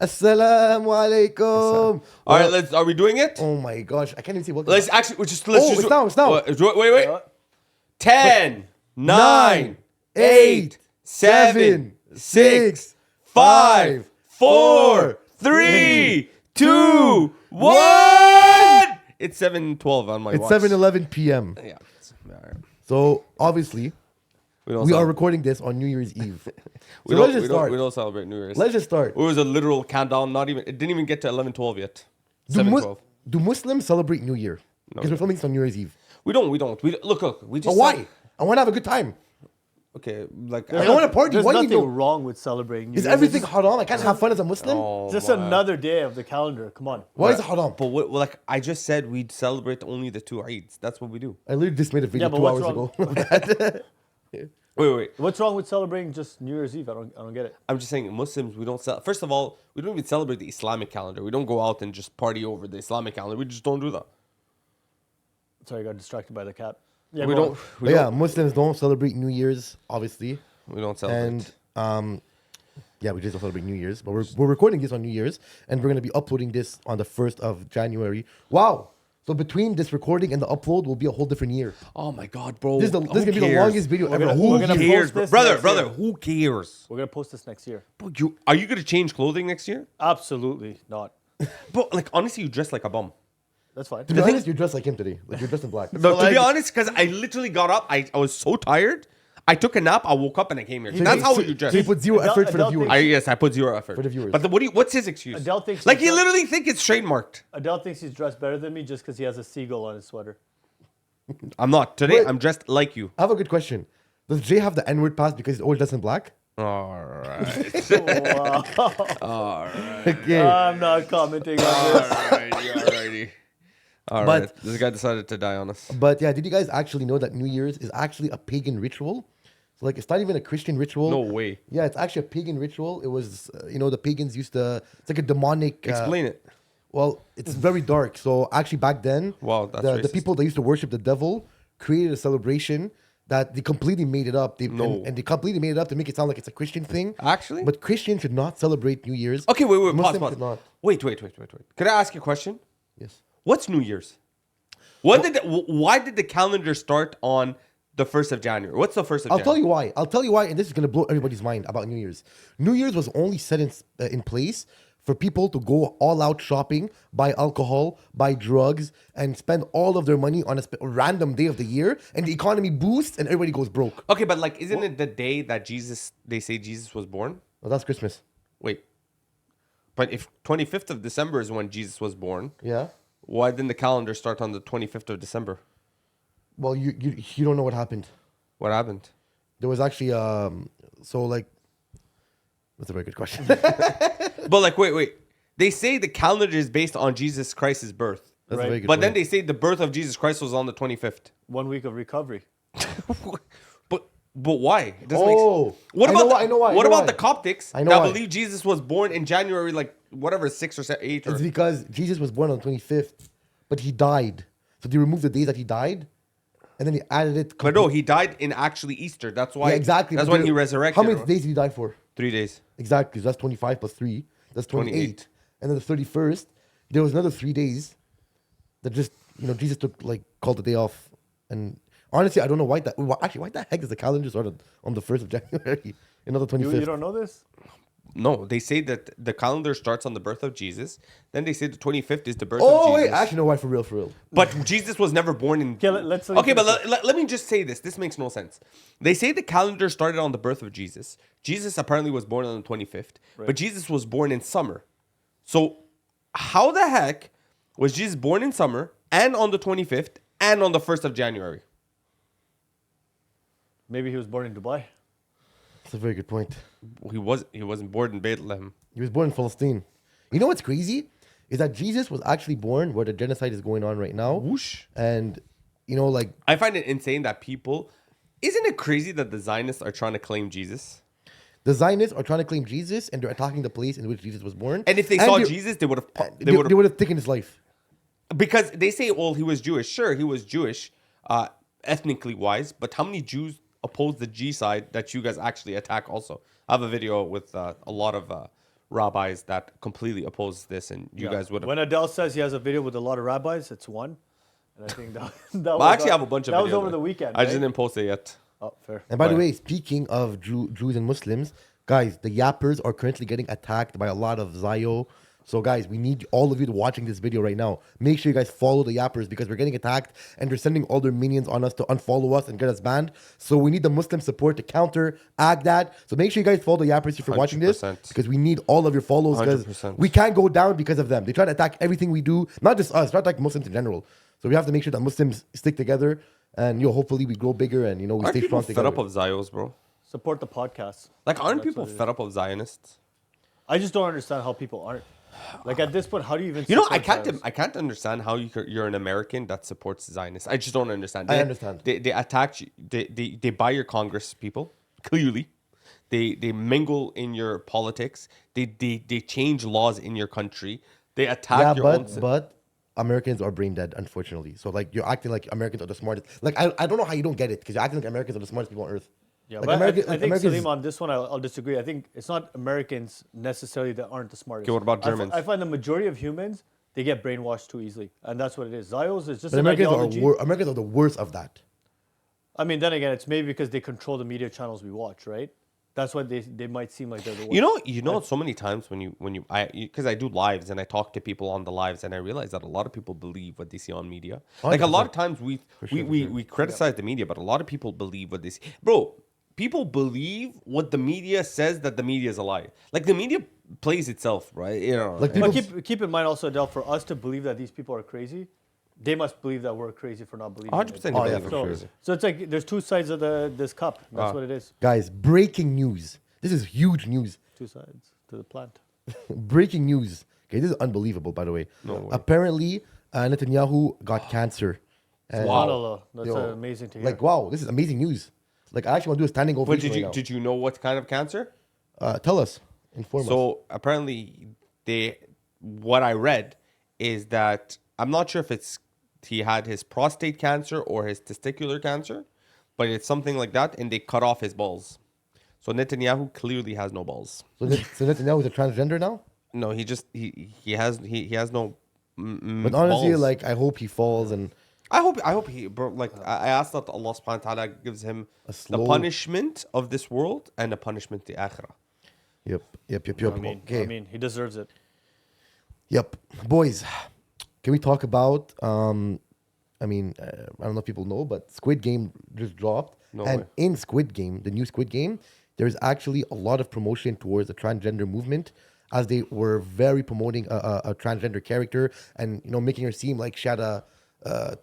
Assalamu alaikum. All right, are we doing it? Oh my gosh, I can't even see what. Let's just. It's now. Wait. 10, 9, 8, 7, 6, 5, 4, 3, 2, 1. It's 7:12 on my watch. It's 7:11 p.m. Yeah. All right. So obviously, we are recording this on New Year's Eve. So let's just start. We don't celebrate New Year's. Let's just start. It was a literal countdown. It didn't even get to 11:12 yet. Do Muslims celebrate New Year? Because we're filming this on New Year's Eve. We don't. Look. We just. Why? I want to have a good time. Okay, I want to party. There's Why nothing wrong with celebrating New Is Year. everything haram? I can't have fun as a Muslim? Oh, Just another day of the calendar. Come on. Why is it haram? But I just said, we'd celebrate only the 2 Eids. That's what we do. I literally just made a video Yeah, but 2 hours what's ago. Wait. What's wrong with celebrating just New Year's Eve? I don't get it. I'm just saying, Muslims, we don't First of all, we don't even celebrate the Islamic calendar. We don't go out and just party over the Islamic calendar. We just don't do that. Sorry, I got distracted by the cat. Yeah, Muslims don't celebrate New Year's, obviously. We don't celebrate. And we just don't celebrate New Year's. But we're recording this on New Year's, and we're going to be uploading this on the 1st of January. Wow. So between this recording and the upload will be a whole different year. Oh my God, bro. This is going to be the longest video ever. Who cares? Brother, who cares? We're going to post this next year. Bro, are you going to change clothing next year? Absolutely not. Bro, honestly, you dress like a bum. That's fine. To be honest, you're dressed like him today. You're dressed in black. No, to be honest, because I literally got up. I was so tired. I took a nap. I woke up and I came here. That's how you dress. So you put zero effort for the viewers. Yes, I put zero effort For the viewers. But what's his excuse? Adele thinks you literally think it's trademarked. Adele thinks he's dressed better than me just because he has a seagull on his sweater. I'm not. Today, Wait. I'm dressed like you. I have a good question. Does Jay have the N-word pass because he's always dressed in black? All right. Wow. All right. Okay. I'm not commenting on this. Alrighty. All right. This guy decided to die on us. But yeah, did you guys actually know that New Year's is actually a pagan ritual? So it's not even a Christian ritual. No way. Yeah, it's actually a pagan ritual. It was, the pagans used to, it's like a demonic. Explain it. Well, it's very dark. So actually back then, Wow, that's the people that used to worship the devil created a celebration that they completely made it up. And they completely made it up to make it sound like it's a Christian thing. Actually? But Christians should not celebrate New Year's. Okay, wait. Muslims Pause. should not. Wait. Could I ask you a question? Yes. What's New Year's? Why did the calendar start on the 1st of January? What's the 1st of January? I'll tell you why, and this is going to blow everybody's mind about New Year's. New Year's was only set in place for people to go all out shopping, buy alcohol, buy drugs, and spend all of their money on a random day of the year, and the economy boosts and everybody goes broke. Okay, but isn't it the day that they say Jesus was born? Well, that's Christmas. Wait. But if 25th of December is when Jesus was born, Yeah. why didn't the calendar start on the 25th of December? Well, you don't know what happened. What happened? There was actually that's a very good question. But wait. They say the calendar is based on Jesus Christ's birth. That's a very good But then point. they say the birth of Jesus Christ was on the 25th. 1 week of recovery. But why? It doesn't make sense. I know why. What about the Coptics I know that why. believe Jesus was born in January, 6 or 7, 8? It's because Jesus was born on the 25th, but he died. So they removed the day that he died, and then he added it. But no, he died in actually Easter. That's why. Yeah, exactly. That's But when he resurrected. How many days did he die for? 3 days. Exactly. So that's 25 plus 3. That's 28. And then the 31st, there was another 3 days that just, Jesus called the day off. And honestly, I don't know why that. Actually, why the heck is the calendar started on the 1st of January? Another 25th. You don't know this? No, they say that the calendar starts on the birth of Jesus. Then they say the 25th is the birth of Oh, Jesus. wait. I actually know why for real. But Jesus was never born in. Okay, let's let me just say this. This makes no sense. They say the calendar started on the birth of Jesus. Jesus apparently was born on the 25th, but Jesus was born in summer. So, how the heck was Jesus born in summer and on the 25th and on the 1st of January? Maybe he was born in Dubai. That's a very good point. He wasn't born in Bethlehem. He was born in Palestine. You know what's crazy? Is that Jesus was actually born where the genocide is going on right now. Whoosh. And, I find it insane that people... Isn't it crazy that the Zionists are trying to claim Jesus? the Zionists are trying to claim Jesus and they're attacking the place in which Jesus was born. And if they saw Jesus, they would have... They would have taken his life. Because they say, well, he was Jewish. Sure, he was Jewish, ethnically wise. But how many Jews oppose the G side that you guys actually attack also? I have a video with a lot of rabbis that completely oppose this, and you guys would have. When Adele says he has a video with a lot of rabbis, it's one. And I think that I actually have a bunch of that videos. was over the weekend. I just right? didn't post it yet. Oh, fair. And by the Right. way, speaking of Jews and Muslims, guys, the Yappers are currently getting attacked by a lot of Zayo. So, guys, we need all of you to watching this video right now. Make sure you guys follow the Yappers because we're getting attacked and they're sending all their minions on us to unfollow us and get us banned. So we need the Muslim support to counteract that. So make sure you guys follow the Yappers if you're watching this 100%. because we need all of your follows because 100%. we can't go down because of them. They try to attack everything we do, not just us, not like Muslims in general. So we have to make sure that Muslims stick together and hopefully we grow bigger and we Aren't stay people strong fed together. up of Zios, bro? Support the podcast. Like, aren't That's people what it is. fed up of Zionists? I just don't understand how people aren't. Like at this point, how do you even? You know, support Zionists? I can't understand how you're an American that supports Zionists. I just don't understand. I understand. They attack you. They buy your Congress people clearly. They mingle in your politics. They change laws in your country. They attack Yeah, your own. but Americans are brain dead, unfortunately. So like you're acting like Americans are the smartest. Like I don't know how you don't get it because you're acting like Americans are the smartest people on earth. Yeah, Like, but America- I think Americans- Suleiman, on this one, I'll disagree. I think it's not Americans necessarily that aren't the smartest. Okay, what about I fi- Germans? I find the majority of humans, they get brainwashed too easily. And that's what it is. Zios is just But an ideology. Americans are the worst of that. I mean, then again, it's maybe because they control the media channels we watch, right? That's why they might seem like they're the worst. You know, so many times because I do lives and I talk to people on the lives and I realize that a lot of people believe what they see on media. Like a lot of times we criticize the media, but a lot of people believe what they see. Bro, people believe what the media says that the media is a lie. Like the media plays itself, right? Like But people- keep in mind also, Adele, for us to believe that these people are crazy, they must believe that we're crazy for not believing. 100% it. Oh, yeah, for for sure. So it's like there's two sides of this cup. That's what it is. Guys, breaking news. This is huge news. Two sides to the plant. Breaking news. Okay, this is unbelievable, by the way. No way. Apparently, Netanyahu got cancer. And- Subhanallah. That's Yo, amazing to hear. Like, wow, this is amazing news. Like, I actually want to do a standing But ovation right now. did you know what kind of cancer? Tell us. Inform us. So apparently, what I read is that I'm not sure if he had his prostate cancer or his testicular cancer, but it's something like that, and they cut off his balls. So Netanyahu clearly has no balls. So Netanyahu is a transgender now? No, he has no. But honestly, balls. like, I hope he falls and I hope he, bro. Like I asked that Allah Subhanahu wa Taala gives him A the slow- punishment of this world and the punishment the akhirah. Yep. I mean, he deserves it. Yep. Boys, can we talk about I don't know if people know, but Squid Game just dropped. No and way. in Squid Game, the new Squid Game, there's actually a lot of promotion towards the transgender movement as they were very promoting a transgender character and making her seem like she had a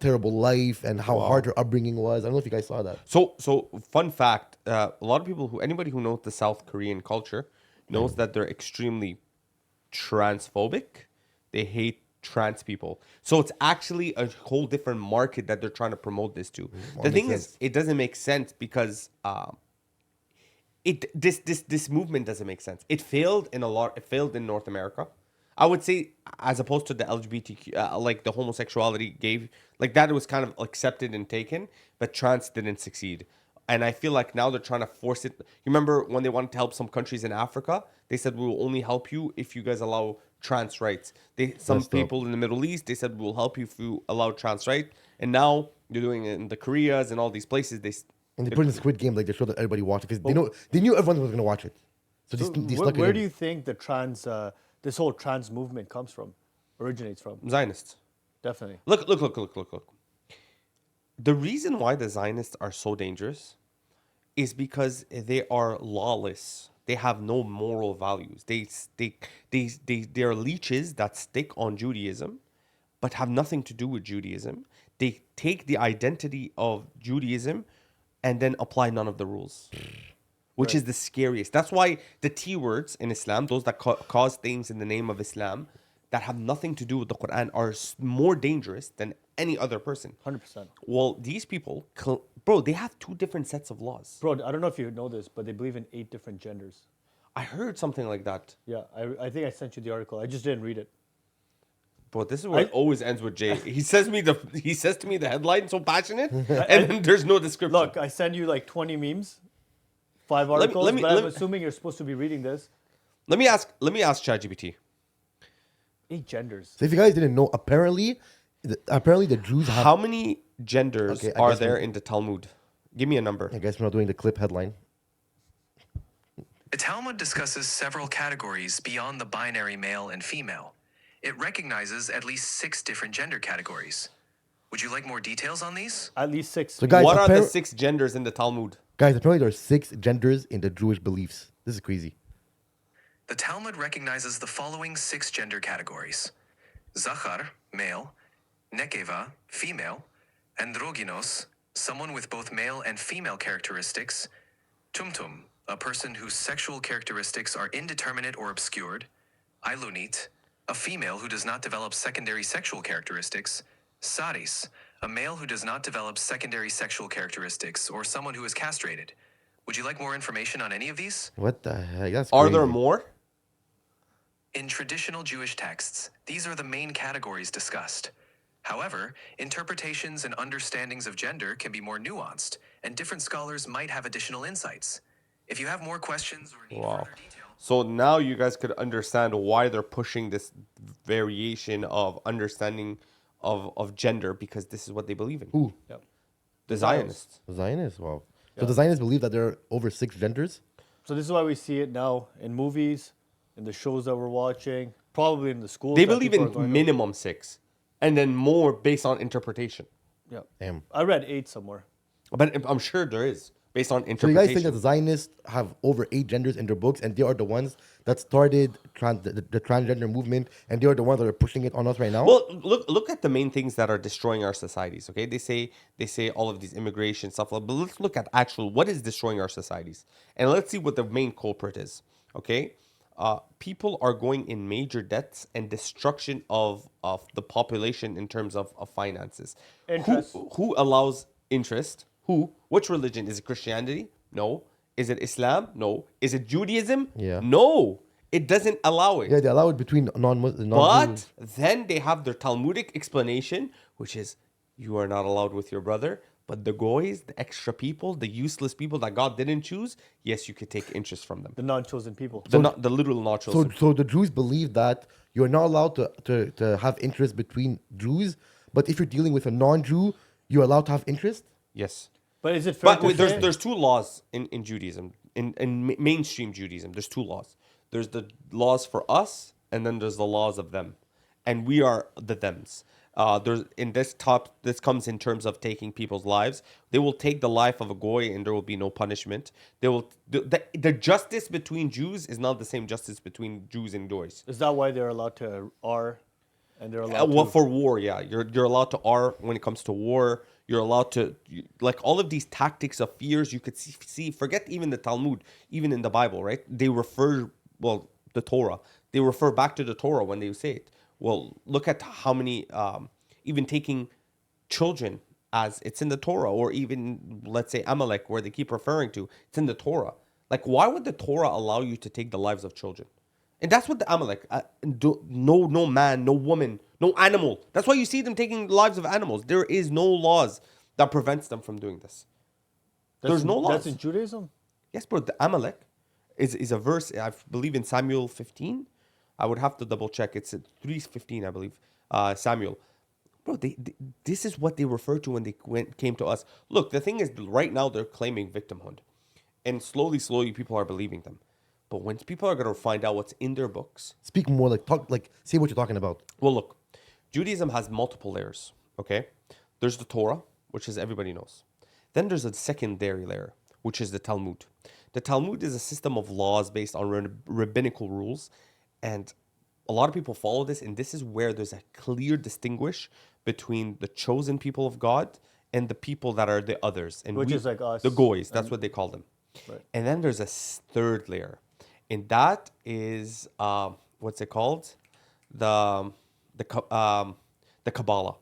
terrible life and how hard her upbringing was. I don't know if you guys saw that. So fun fact: a lot of people anybody who knows the South Korean culture knows that they're extremely transphobic. They hate trans people. So it's actually a whole different market that they're trying to promote this to. The makes thing is, sense. it doesn't make sense because this movement doesn't make sense. It failed in North America. I would say, as opposed to the LGBTQ, like the homosexuality like that, it was kind of accepted and taken, but trans didn't succeed. And I feel like now they're trying to force it. You remember when they wanted to help some countries in Africa? They said, we will only help you if you guys allow trans rights. Some That's dope. people in the Middle East, they said, we'll help you if you allow trans rights. And now they're doing it in the Koreas and all these places. And they put in the Squid Game like they showed that everybody watched it because they knew everyone was gonna watch it. So they stuck it Where in. do you think the this whole trans movement comes from, originates from? Zionists. Definitely. Look. The reason why the Zionists are so dangerous is because they are lawless. They have no moral values. They are leeches that stick on Judaism, but have nothing to do with Judaism. They take the identity of Judaism and then apply none of the rules, which is the scariest. That's why the T words in Islam, those that cause things in the name of Islam, that have nothing to do with the Quran, are more dangerous than any other person. 100%. Well, these people, bro, they have two different sets of laws. Bro, I don't know if you know this, but they believe in 8 different genders. I heard something like that. Yeah, I think I sent you the article. I just didn't read it. Bro, this is where it always ends with Jay. He says to me the headline so passionate, and then there's no description. Look, I send you like 20 memes, 5 Let me- articles, let me- but let I'm me- assuming you're supposed to be reading this. Let me ask ChatGPT. 8 genders. So if you guys didn't know, apparently the Jews have. How many genders Okay, I are guess there we- in the Talmud? Give me a number. I guess we're not doing the clip headline. The Talmud discusses several categories beyond the binary male and female. It recognizes at least 6 different gender categories. Would you like more details on these? At least 6. So guys, What are the 6 genders in the Talmud? Guys, apparently there are 6 genders in the Jewish beliefs. This is crazy. The Talmud recognizes the following 6 gender categories: Zachar, male; Nekeva, female; Androgynos, someone with both male and female characteristics; Tumtum, a person whose sexual characteristics are indeterminate or obscured; Ilunit, a female who does not develop secondary sexual characteristics; Saris, a male who does not develop secondary sexual characteristics, or someone who is castrated. Would you like more information on any of these? What the heck? That's Are crazy. there more? In traditional Jewish texts, these are the main categories discussed. However, interpretations and understandings of gender can be more nuanced, and different scholars might have additional insights. If you have more questions or need Wow. further detail, So now you guys could understand why they're pushing this variation of understanding of gender, because this is what they believe in. Who? Yep. The Zionists. Zionists? Wow. So Yeah. the Zionists believe that there are over 6 genders? So this is why we see it now in movies, in the shows that we're watching, probably in the schools. They that believe people are going in to. minimum 6, and then more based on interpretation. Yeah. Damn. I read 8 somewhere. But I'm sure there is based on So you interpretation. guys think that the Zionists have over 8 genders in their books, and they are the ones that started the transgender movement, and they are the ones that are pushing it on us right now? Well, look at the main things that are destroying our societies. Okay, they say all of these immigration stuff, but let's look at actual what is destroying our societies, and let's see what the main culprit is. Okay, people are going in major debts and destruction of the population in terms of finances. Interest. Who allows interest? Who? Which religion? Is it Christianity? No. Is it Islam? No. Is it Judaism? Yeah. No. It doesn't allow it. Yeah, they allow it between non-Muslims. But then they have their Talmudic explanation, which is you are not allowed with your brother. But the goys, the extra people, the useless people that God didn't choose, yes, you could take interest from them. The non-chosen people. The literal not chosen. So the Jews believe that you're not allowed to have interest between Jews, but if you're dealing with a non-Jew, you're allowed to have interest? Yes. But is it fair But to wait, say? there's 2 laws in Judaism, in mainstream Judaism. There's 2 laws. There's the laws for us, and then there's the laws of them, and we are the thems. There's in this comes in terms of taking people's lives. They will take the life of a goy, and there will be no punishment. They will the justice between Jews is not the same justice between Jews and goys. Is that why they're allowed to R, and they're allowed Well, to? for war, yeah, you're allowed to R when it comes to war. You're allowed to like all of these tactics of fears. You could see. Forget even the Talmud, even in the Bible, right? They refer the Torah. They refer back to the Torah when they say it. Well, look at how many even taking children as it's in the Torah, or even let's say Amalek, where they keep referring to it's in the Torah. Like, why would the Torah allow you to take the lives of children? And that's what the Amalek, no man, no woman, no animal. That's why you see them taking the lives of animals. There is no laws that prevents them from doing this. There's no laws. That's in Judaism. Yes, bro. The Amalek is a verse, I believe, in Samuel 15. I would have to double check. It's at 3:15, I believe. Samuel. Bro, this is what they refer to when they came to us. Look, the thing is, right now they're claiming victimhood. And slowly, people are believing them. But when people are going to find out what's in their books. Speak more, say what you're talking about. Well, look, Judaism has multiple layers, okay? There's the Torah, which is everybody knows. Then there's a secondary layer, which is the Talmud. The Talmud is a system of laws based on rabbinical rules. And a lot of people follow this, and this is where there's a clear distinguish between the chosen people of God and the people that are the others. And Which is like us. The goys, that's what they call them. Right. And then there's a third layer. And that is, what's it called? The Kabbalah.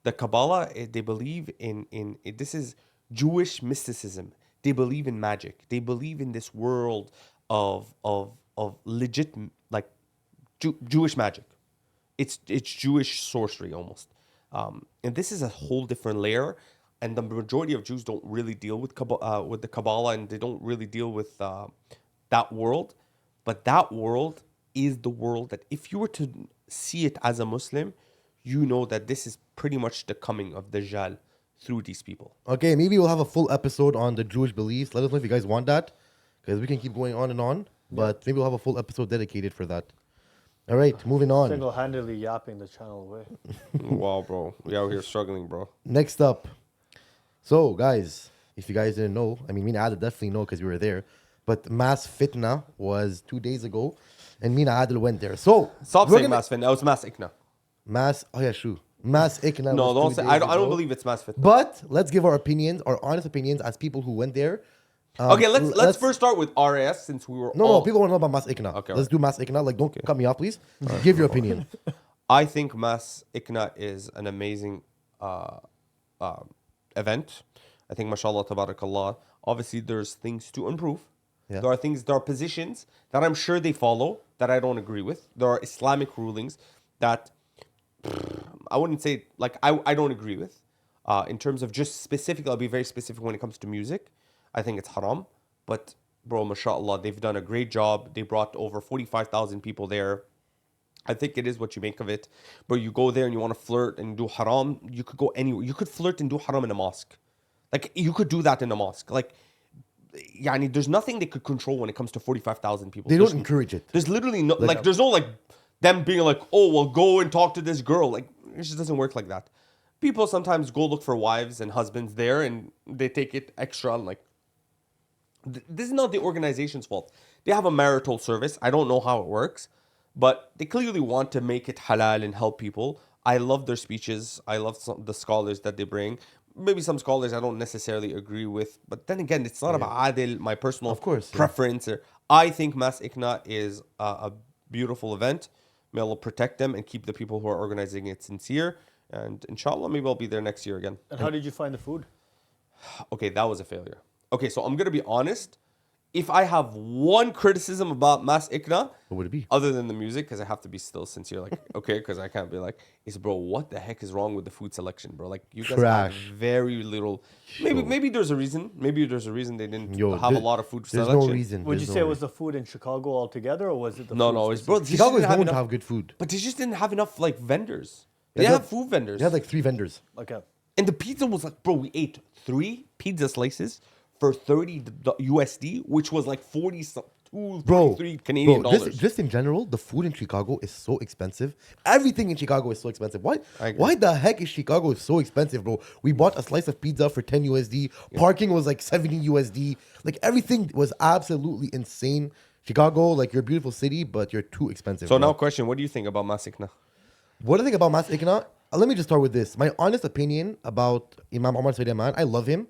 The Kabbalah, they believe in this is Jewish mysticism. They believe in magic. They believe in this world of legit, like Jewish magic. It's Jewish sorcery almost. And this is a whole different layer. And the majority of Jews don't really deal with the Kabbalah, and they don't really deal with that world. But that world is the world that if you were to see it as a Muslim, you know that this is pretty much the coming of Dajjal through these people. Okay, maybe we'll have a full episode on the Jewish beliefs. Let us know if you guys want that, because we can keep going on and on. But maybe we'll have a full episode dedicated for that. All right, moving on. Single-handedly yapping the channel away. Wow, bro. We out here struggling, bro. Next up. So, guys, if you guys didn't know, I mean, me and Adil definitely know because we were there. But Mass-Fitna was 2 days ago, and me and Adil went there. So, Stop we're saying gonna- Mass-Ikna. That was Mass-Ikna. Oh yeah, true. Mass-Ikna. No, was don't 2 say. days I don't ago. believe it's Mass-Fitna. But let's give our opinions, our honest opinions as people who went there. Okay, let's first start with RAS since we were No, all... people want to know about Mass-Ikna. Okay, Let's do Mass-Ikna. Like, don't cut me off, please. Give your opinion. I think Mass-Ikna is an amazing event. I think, mashallah, tabarakallah, obviously there's things to improve. Yeah. There are positions that I'm sure they follow that I don't agree with. There are Islamic rulings that I wouldn't say, like, I don't agree with. In terms of just specific, I'll be very specific when it comes to music. I think it's haram. But, bro, mashallah, they've done a great job. They brought over 45,000 people there. I think it is what you make of it. But you go there and you want to flirt and do haram, you could go anywhere. You could flirt and do haram in a mosque. Like, you could do that in a mosque. Like, yani, there's nothing they could control when it comes to 45,000 people. They don't encourage it. There's literally no, like, there's no, like, them being like, oh, well, go and talk to this girl. Like, it just doesn't work like that. People sometimes go look for wives and husbands there and they take it extra. Like, this is not the organization's fault. They have a marital service. I don't know how it works, but they clearly want to make it halal and help people. I love their speeches. I love the scholars that they bring. Maybe some scholars I don't necessarily agree with, but then again, it's not about Adil, my personal preference. I think Mass-Ikna is a beautiful event. May Allah protect them and keep the people who are organizing it sincere. And inshallah, maybe I'll be there next year again. And how did you find the food? Okay, that was a failure. Okay, so I'm going to be honest. If I have one criticism about Mass-Ikna, What would it be? other than the music, because I have to be still sincere, like, okay, because I can't be like, is bro, what the heck is wrong with the food selection, bro? Like, you guys Trash. have very little. Maybe there's a reason. Maybe there's a reason they didn't have a lot of food There's selection. no reason. Would you There's say no it was the food in Chicago altogether, or was it the No, food no, it's bro. specific? Chicago is have known to enough, have good food. but they just didn't have enough like vendors. They They have had- food vendors. They had like 3 vendors. Okay. And the pizza was like, bro, we ate 3 pizza slices for 30 USD, which was like 42, Bro, 43 Canadian dollars. just in general, the food in Chicago is so expensive. Everything in Chicago is so expensive. I agree. Why the heck is Chicago so expensive, bro? We bought a slice of pizza for 10 USD. Parking was like 70 USD. Like everything was absolutely insane. Chicago, like you're a beautiful city, but you're too expensive. So bro. now, question: what do you think about Mass-Ikna? What do I think about Mass-Ikna? Let me just start with this. My honest opinion about Imam Omar Suleiman, I love him.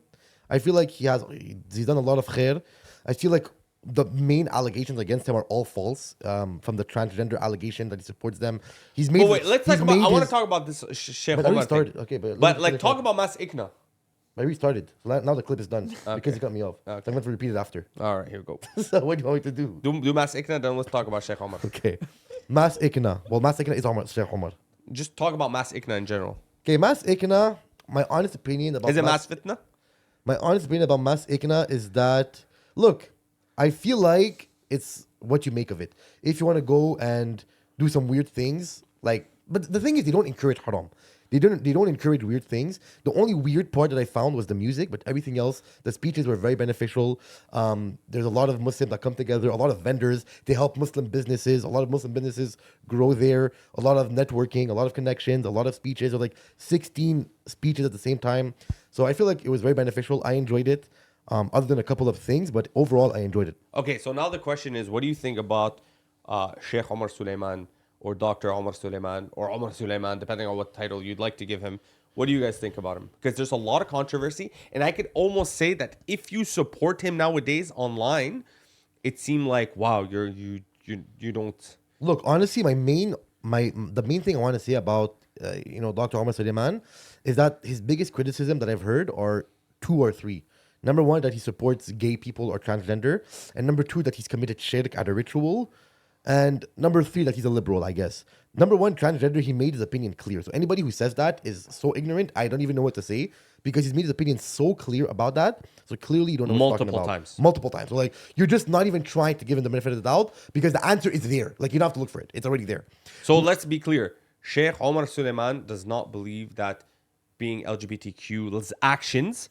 I feel like he's done a lot of khair. I feel like the main allegations against him are all false. From the transgender allegation that he supports them, he's made. Oh wait, let's he's talk about. made I want to his- talk about this Sheikh But I Omar thing. restarted. Okay, but let me But like, finish talk up. about Mass-Ikna. I restarted. So now the clip is done because he cut me off. So I'm going to repeat it after. All right, here we go. So what do you want me to do? Do Mass-Ikna, then let's talk about Sheikh Omar. Okay, Mass-Ikna. Well, Mass-Ikna is Omar, Sheikh Omar. Just talk about Mass-Ikna in general. Okay, Mass-Ikna. My honest opinion about Is it Mass-Fitna? My honest opinion about Mass-Ikna is that, look, I feel like it's what you make of it. If you want to go and do some weird things, like, but the thing is, they don't encourage haram. They don't encourage weird things. The only weird part that I found was the music, but everything else, the speeches were very beneficial. There's a lot of Muslims that come together, a lot of vendors. They help Muslim businesses. A lot of Muslim businesses grow there. A lot of networking, a lot of connections, a lot of speeches. Or like 16 speeches at the same time. So I feel like it was very beneficial. I enjoyed it, other than a couple of things, but overall I enjoyed it. Okay, so now the question is, what do you think about Sheikh Omar Suleiman or Dr. Omar Suleiman or Omar Suleiman, depending on what title you'd like to give him? What do you guys think about him? Because there's a lot of controversy, and I could almost say that if you support him nowadays online, it seemed like, wow, you don't. Look, honestly, the main thing I want to say about Dr. Omar Suleiman is that his biggest criticism that I've heard are 2 or 3. Number 1, that he supports gay people or transgender, and number 2, that he's committed shirk at a ritual. And number 3, that he's a liberal, I guess. Number 1, transgender, he made his opinion clear. So anybody who says that is so ignorant, I don't even know what to say, because he's made his opinion so clear about that. So clearly you don't know what he's talking Multiple about. times. Multiple times. So like, you're just not even trying to give him the benefit of the doubt, because the answer is there. Like, you don't have to look for it. It's already there. So let's be clear. Sheikh Omar Suleiman does not believe that being LGBTQ's actions,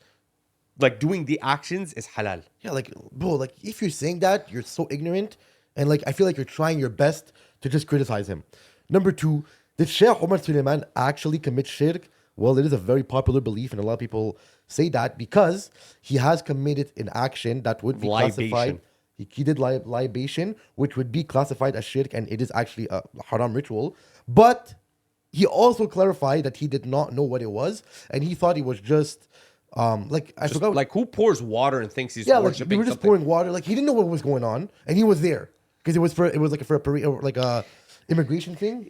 like doing the actions, is halal. Yeah, like, bro, like, if you're saying that, you're so ignorant, and like, I feel like you're trying your best to just criticize him. Number 2, did Sheikh Omar Suleiman actually commit shirk? Well, it is a very popular belief, and a lot of people say that because he has committed an action that would be classified. Libation. He did libation, which would be classified as shirk, and it is actually a haram ritual. But he also clarified that he did not know what it was, and he thought it was just like, I forgot. Like, who pours water and thinks he's Yeah, like, worshiping we were just something? pouring water. Like, he didn't know what was going on, and he was there because it was like for a parade, or like a immigration thing.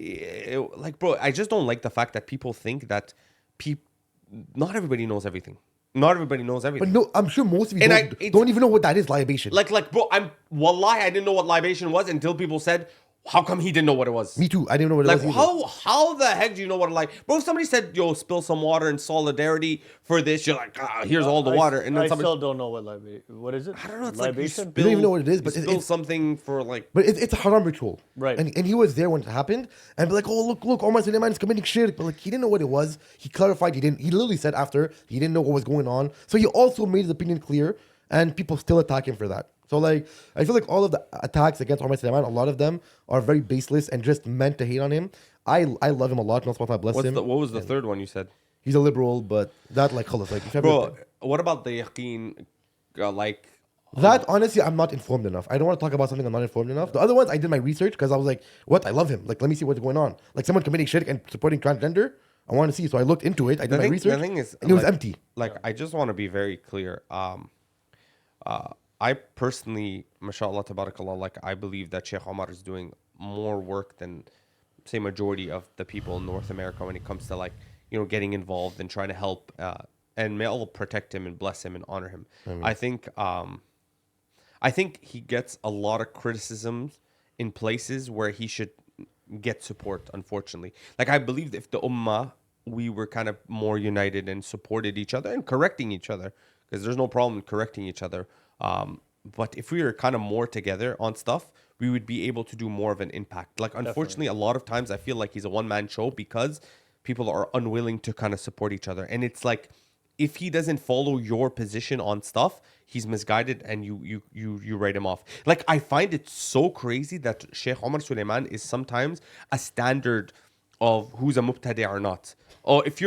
Like, bro, I just don't like the fact that people think that not everybody knows everything. Not everybody knows everything. But no, I'm sure most of you And don't even know what that is, libation. like, bro, wallahi, I didn't know what libation was until people said, how come he didn't know what it was? Me too. I didn't know what it Like, was either. how the heck do you know what bro? If somebody said, yo, spill some water in solidarity for this, you're like, here's all the water. And then I somebody, still don't know what is it? I don't know, it's like you libation. spill, don't even know what it is, but you spill something for like, But it's a haram ritual. Right. And he was there when it happened. And be like, oh, look, Omar Suleiman is committing shirk. But like, he didn't know what it was. He clarified. He literally said after, he didn't know what was going on. So he also made his opinion clear. And people still attack him for that. So like, I feel like all of the attacks against Omar Suleiman, a lot of them are very baseless and just meant to hate on him. I love him a lot. Allah bless him. what was the third one you said? He's a liberal, but that like, khalas, like, if ever, Bro, what about the yaqeen, like, that honestly, I'm not informed enough. I don't want to talk about something I'm not informed enough. The other ones, I did my research because I was like, what? I love him. Like, let me see what's going on. Like, someone committing shirk and supporting transgender. I want to see. So I looked into it. I did my research. The thing is, and it was like- empty. Like, I just want to be very clear. I personally, mashallah, tabarakallah, like, I believe that Sheikh Omar is doing more work than, say, majority of the people in North America when it comes to, like, getting involved and trying to help. And may Allah protect him and bless him and honor him. I think he gets a lot of criticisms in places where he should get support, unfortunately. Like, I believe if the ummah, we were kind of more united and supported each other and correcting each other, because there's no problem in correcting each other. But if we were kind of more together on stuff, we would be able to do more of an impact. Like, unfortunately, a lot of times I feel like he's a one-man show because people are unwilling to kind of support each other. And it's like, if he doesn't follow your position on stuff, he's misguided and you write him off. Like, I find it so crazy that Sheikh Omar Suleiman is sometimes a standard of who's a mubtadi or not. Or if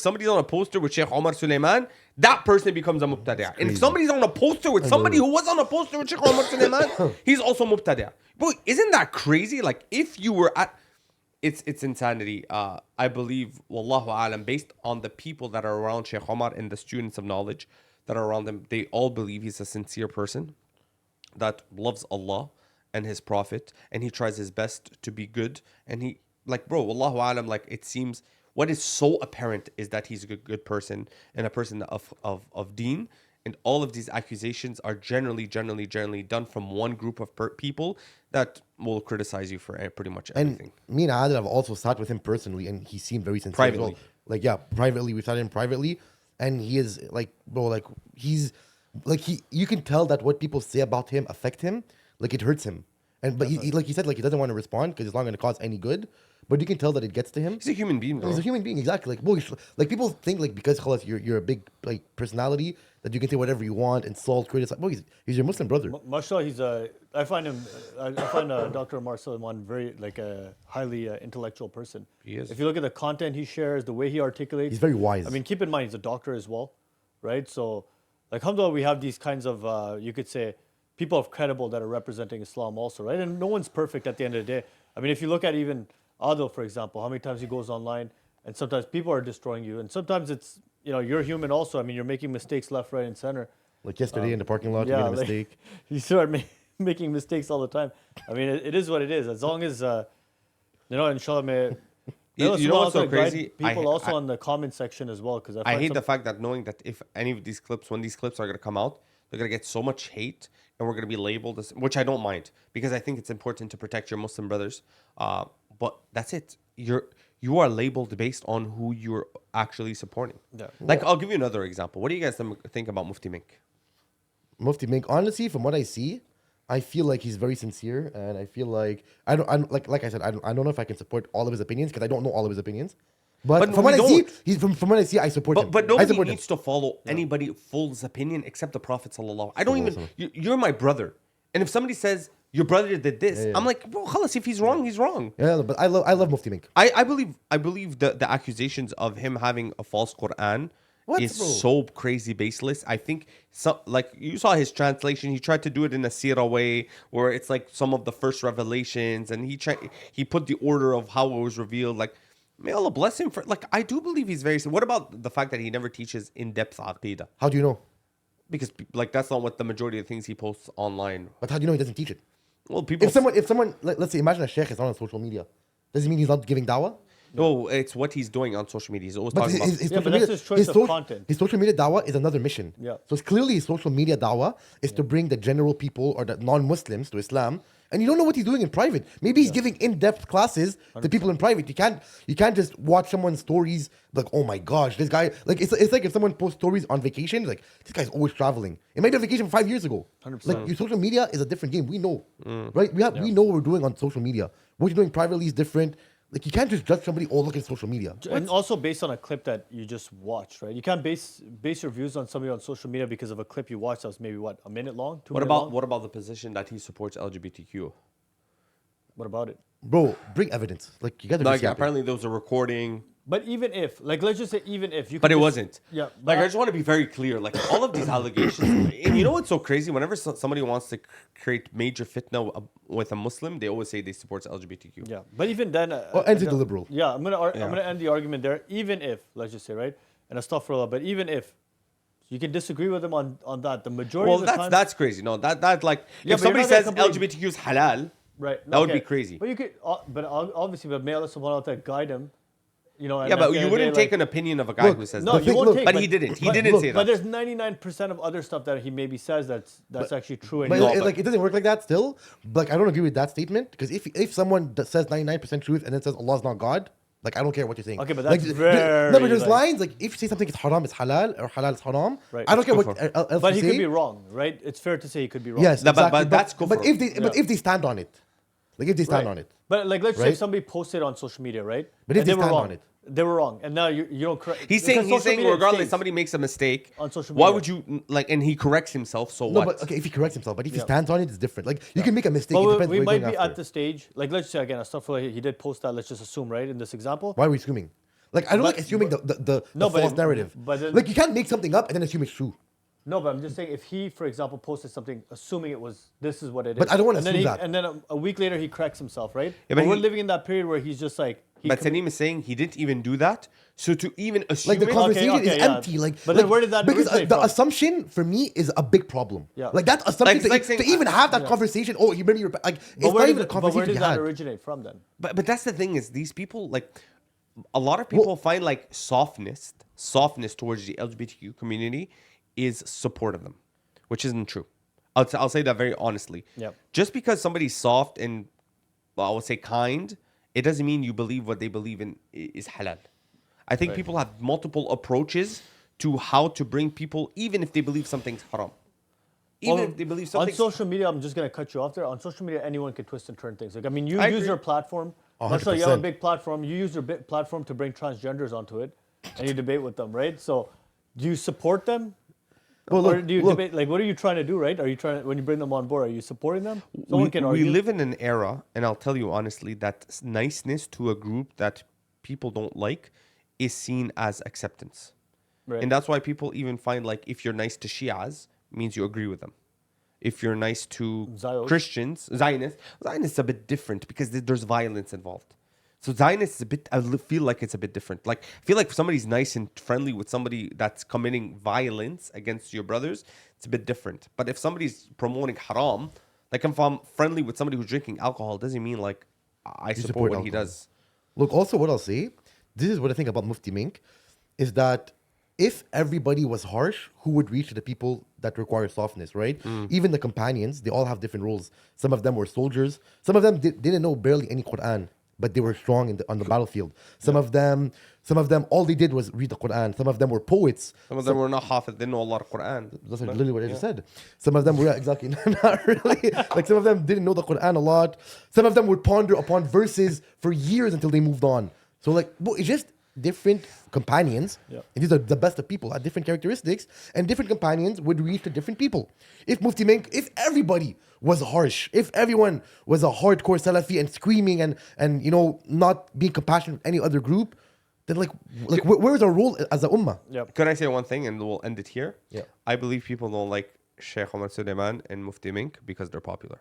somebody's on a poster with Sheikh Omar Suleiman, that person becomes a mubtadi'. And if somebody's on a poster with somebody who was on a poster with Sheikh Omar Suleiman, he's also mubtadi'. Bro, isn't that crazy? Like, if you were at... It's insanity. I believe, wallahu alam, based on the people that are around Sheikh Omar and the students of knowledge that are around him, they all believe he's a sincere person that loves Allah and his Prophet, and he tries his best to be good. And he, like, bro, wallahu alam, like, it seems... What is so apparent is that he's a good person and a person of deen. And all of these accusations are generally done from one group of people that will criticize you for pretty much everything. And me and Adil have also sat with him personally, and he seemed very sincere. Privately. As well. Like, yeah, privately. We sat him privately, and he is like, bro, like, he's like, you can tell that what people say about him affect him. Like, it hurts him. But he like he said, like, he doesn't want to respond because it's not going to cause any good. But you can tell that it gets to him. He's a human being, bro. He's a human being, exactly. Like, boy, like, people think like because khalas, you're a big like personality that you can say whatever you want, insult, criticize. Boy, he's your Muslim brother. Mashallah, I find Dr. Omar Suleiman very like a highly intellectual person. He is. If you look at the content he shares, the way he articulates, He's very wise. I mean, keep in mind he's a doctor as well, right? So, like, alhamdulillah, we have these kinds of you could say people of credible that are representing Islam also, right? And no one's perfect at the end of the day. I mean, if you look at even Adil, for example, how many times he goes online and sometimes people are destroying you, and sometimes it's, you're human also. I mean, you're making mistakes left, right, and center. Like yesterday in the parking lot, you made a mistake. You start making mistakes all the time. I mean, it is what it is. As long as inshallah, may You know what's so guide crazy? People also on the comment section as well, because I hate the fact that knowing that if any of these clips, when these clips are going to come out, they're going to get so much hate and we're going to be labeled as, which I don't mind because I think it's important to protect your Muslim brothers. But that's it. You are labeled based on who you're actually supporting. Yeah. Like, I'll give you another example. What do you guys think about Mufti Menk? Mufti Menk, honestly, from what I see, I feel like he's very sincere, and I feel like like I said, I don't know if I can support all of his opinions because I don't know all of his opinions. But from we what I see, don't. from what I see, I support him. But I nobody support needs to follow anybody full's opinion except the Prophet sallallahu. I don't even. You're my brother, and if somebody says your brother did this, I'm like, bro, khalas, if he's wrong, he's wrong. Yeah, but I love Mufti Menk. I believe the accusations of him having a false Quran is bro? so crazy baseless. I think like you saw his translation, he tried to do it in a seerah way where it's like some of the first revelations, and he put the order of how it was revealed. Like, may Allah bless him for, like, I do believe he's very. What about the fact that he never teaches in-depth aqeedah? How do you know? Because like that's not what the majority of things he posts online. But how do you know he doesn't teach it? Well, people. If someone, let's say, imagine a sheikh is not on social media, does it mean he's not giving dawah? No, it's what he's doing on social media. He's always But talking about. his Yeah, social but media, that's his choice of content. His social media dawah is another mission. Yeah. So it's clearly his social media dawah is to bring the general people or the non-Muslims to Islam. And you don't know what he's doing in private. Maybe he's giving in-depth classes to people in private. You can't just watch someone's stories like, oh my gosh, this guy, like it's like if someone posts stories on vacation, like this guy's always traveling. It might be a vacation 5 years ago. 100%. Like your social media is a different game. We know, right? We know what we're doing on social media. What you're doing privately is different. Like you can't just judge somebody. Oh, look at social media. And also based on a clip that you just watched, right? You can't base your views on somebody on social media because of a clip you watched that was maybe a minute long, 2 minutes long. What about the position that he supports LGBTQ? What about it? Bro, bring evidence. Like you got to. Like apparently there was a recording, But even if, like, let's just say even if you, but could it just- wasn't. Yeah, Like but I just want to be very clear. Like all of these allegations, and you know what's so crazy? Whenever somebody wants to create major fitna with a Muslim, they always say they support LGBTQ. yeah, but even then, ends with the liberal. Yeah, I'm gonna end the argument there. Even if, let's just say, right, and astaghfirullah, but even if you can disagree with them on that, the majority Well, of the time, that's crazy. No, that like Yeah, if but you're somebody not says gonna completely- LGBTQ is halal, right, that would okay. be crazy. But you could, but obviously, but may Allah subhanahu wa ta'ala guide him, you know. And Yeah, at but the you end of the wouldn't day, take an opinion of a guy Look, who says No, that. The you thing- won't look, take. but he didn't. He didn't say that. But there's 99% of other stuff that he maybe says that's actually true. And But, he- it doesn't work like that still. Like I don't agree with that statement because if someone says 99% truth and then says Allah's not God, like I don't care what you're saying. Okay, but like, that's no, but there's like- lines like if you say something is haram, it's halal, or halal is haram. Right. I don't care what Kufr. else But you he say. could be wrong, right? It's fair to say he could be wrong. Yes, No, but exactly. that's but kufr. if they stand on it, like if they stand Right. on it. But like, let's say Right? if somebody posted on social media, right? But if and they were stand wrong, on it. they were wrong, and now you don't correct. He's because saying social media regardless, states somebody makes a mistake on social Why media. would you like? And he corrects himself. So No, what? but okay, if he corrects himself, but if he Yeah. stands on it, it's different. Like you can make a mistake. But It we, depends we what might you're be going at after. the stage, like let's say again, stuff like he did post that. Let's just assume, right, in this example. Why are we assuming? Like I don't But- like assuming the No, but false it- narrative. but then- like you can't make something up and then assume it's true. No, but I'm just saying if he, for example, posted something assuming it was this is what it is. But I don't wanna and then assume he- that. And then a week later he corrects himself, right? Yeah, but but we're he- living in that period where he's just like. But Salim is saying he didn't even do that. So to even assume Like the it- conversation okay, is yeah. empty. Like, But then like- where did that because originate the from? assumption for me is a big problem. Yeah. Like that assumption Like- like saying- to even have that conversation. Oh, you remember your like it's But not where, even did, a but where conversation did you that had. originate from then? But that's the thing is these people like a lot of people find like softness towards the LGBTQ community is support of them, which isn't true. I'll say that very honestly. Yep. Just because somebody's soft and I would say kind, it doesn't mean you believe what they believe in is halal. I think people have multiple approaches to how to bring people, even if they believe something's haram. Even Well, if they believe on something's social media, I'm just gonna cut you off there. On social media, anyone can twist and turn things. Like I mean, you I use agree. your platform. 100%. Much like you have a big platform, you use your big platform to bring transgenders onto it, and you debate with them, right? So, do you support them? Well, Or look, do you look, debate? Like, what are you trying to do, right? Are you trying when you bring them on board? Are you supporting them? Someone can we argue. live in an era, and I'll tell you honestly, that niceness to a group that people don't like is seen as acceptance. Right. And that's why people even find like if you're nice to Shias, means you agree with them. If you're nice to Zios. Christians, Zionists is a bit different because there's violence involved. So Zionist is a bit, feel like it's a bit different. Like, I feel like if somebody's nice and friendly with somebody that's committing violence against your brothers, it's a bit different. But if somebody's promoting haram, like if I'm friendly with somebody who's drinking alcohol, doesn't mean like I support support what he alcohol. does. Look, also what I'll say, this is what I think about Mufti Menk, is that if everybody was harsh, who would reach the people that require softness, right? Even the companions, they all have different roles. Some of them were soldiers. Some of them didn't know barely any Quran, but they were strong on the battlefield. Some of them, all they did was read the Quran. Some of them were poets. Some of them were not hafiz, they know a lot of Quran. That's literally what I just said. Some of them were exactly not really. Like some of them didn't know the Quran a lot. Some of them would ponder upon verses for years until they moved on. So like, it's just different companions. Yeah. And these are the best of people, had different characteristics, and different companions would reach to different people. If Mufti Menk, if everybody was harsh, if everyone was a hardcore Salafi and screaming and not being compassionate with any other group, then where's our role as a ummah? Yep. Could I say one thing and we'll end it here? Yeah. I believe people don't like Sheikh Omar Suleiman and Mufti Menk because they're popular.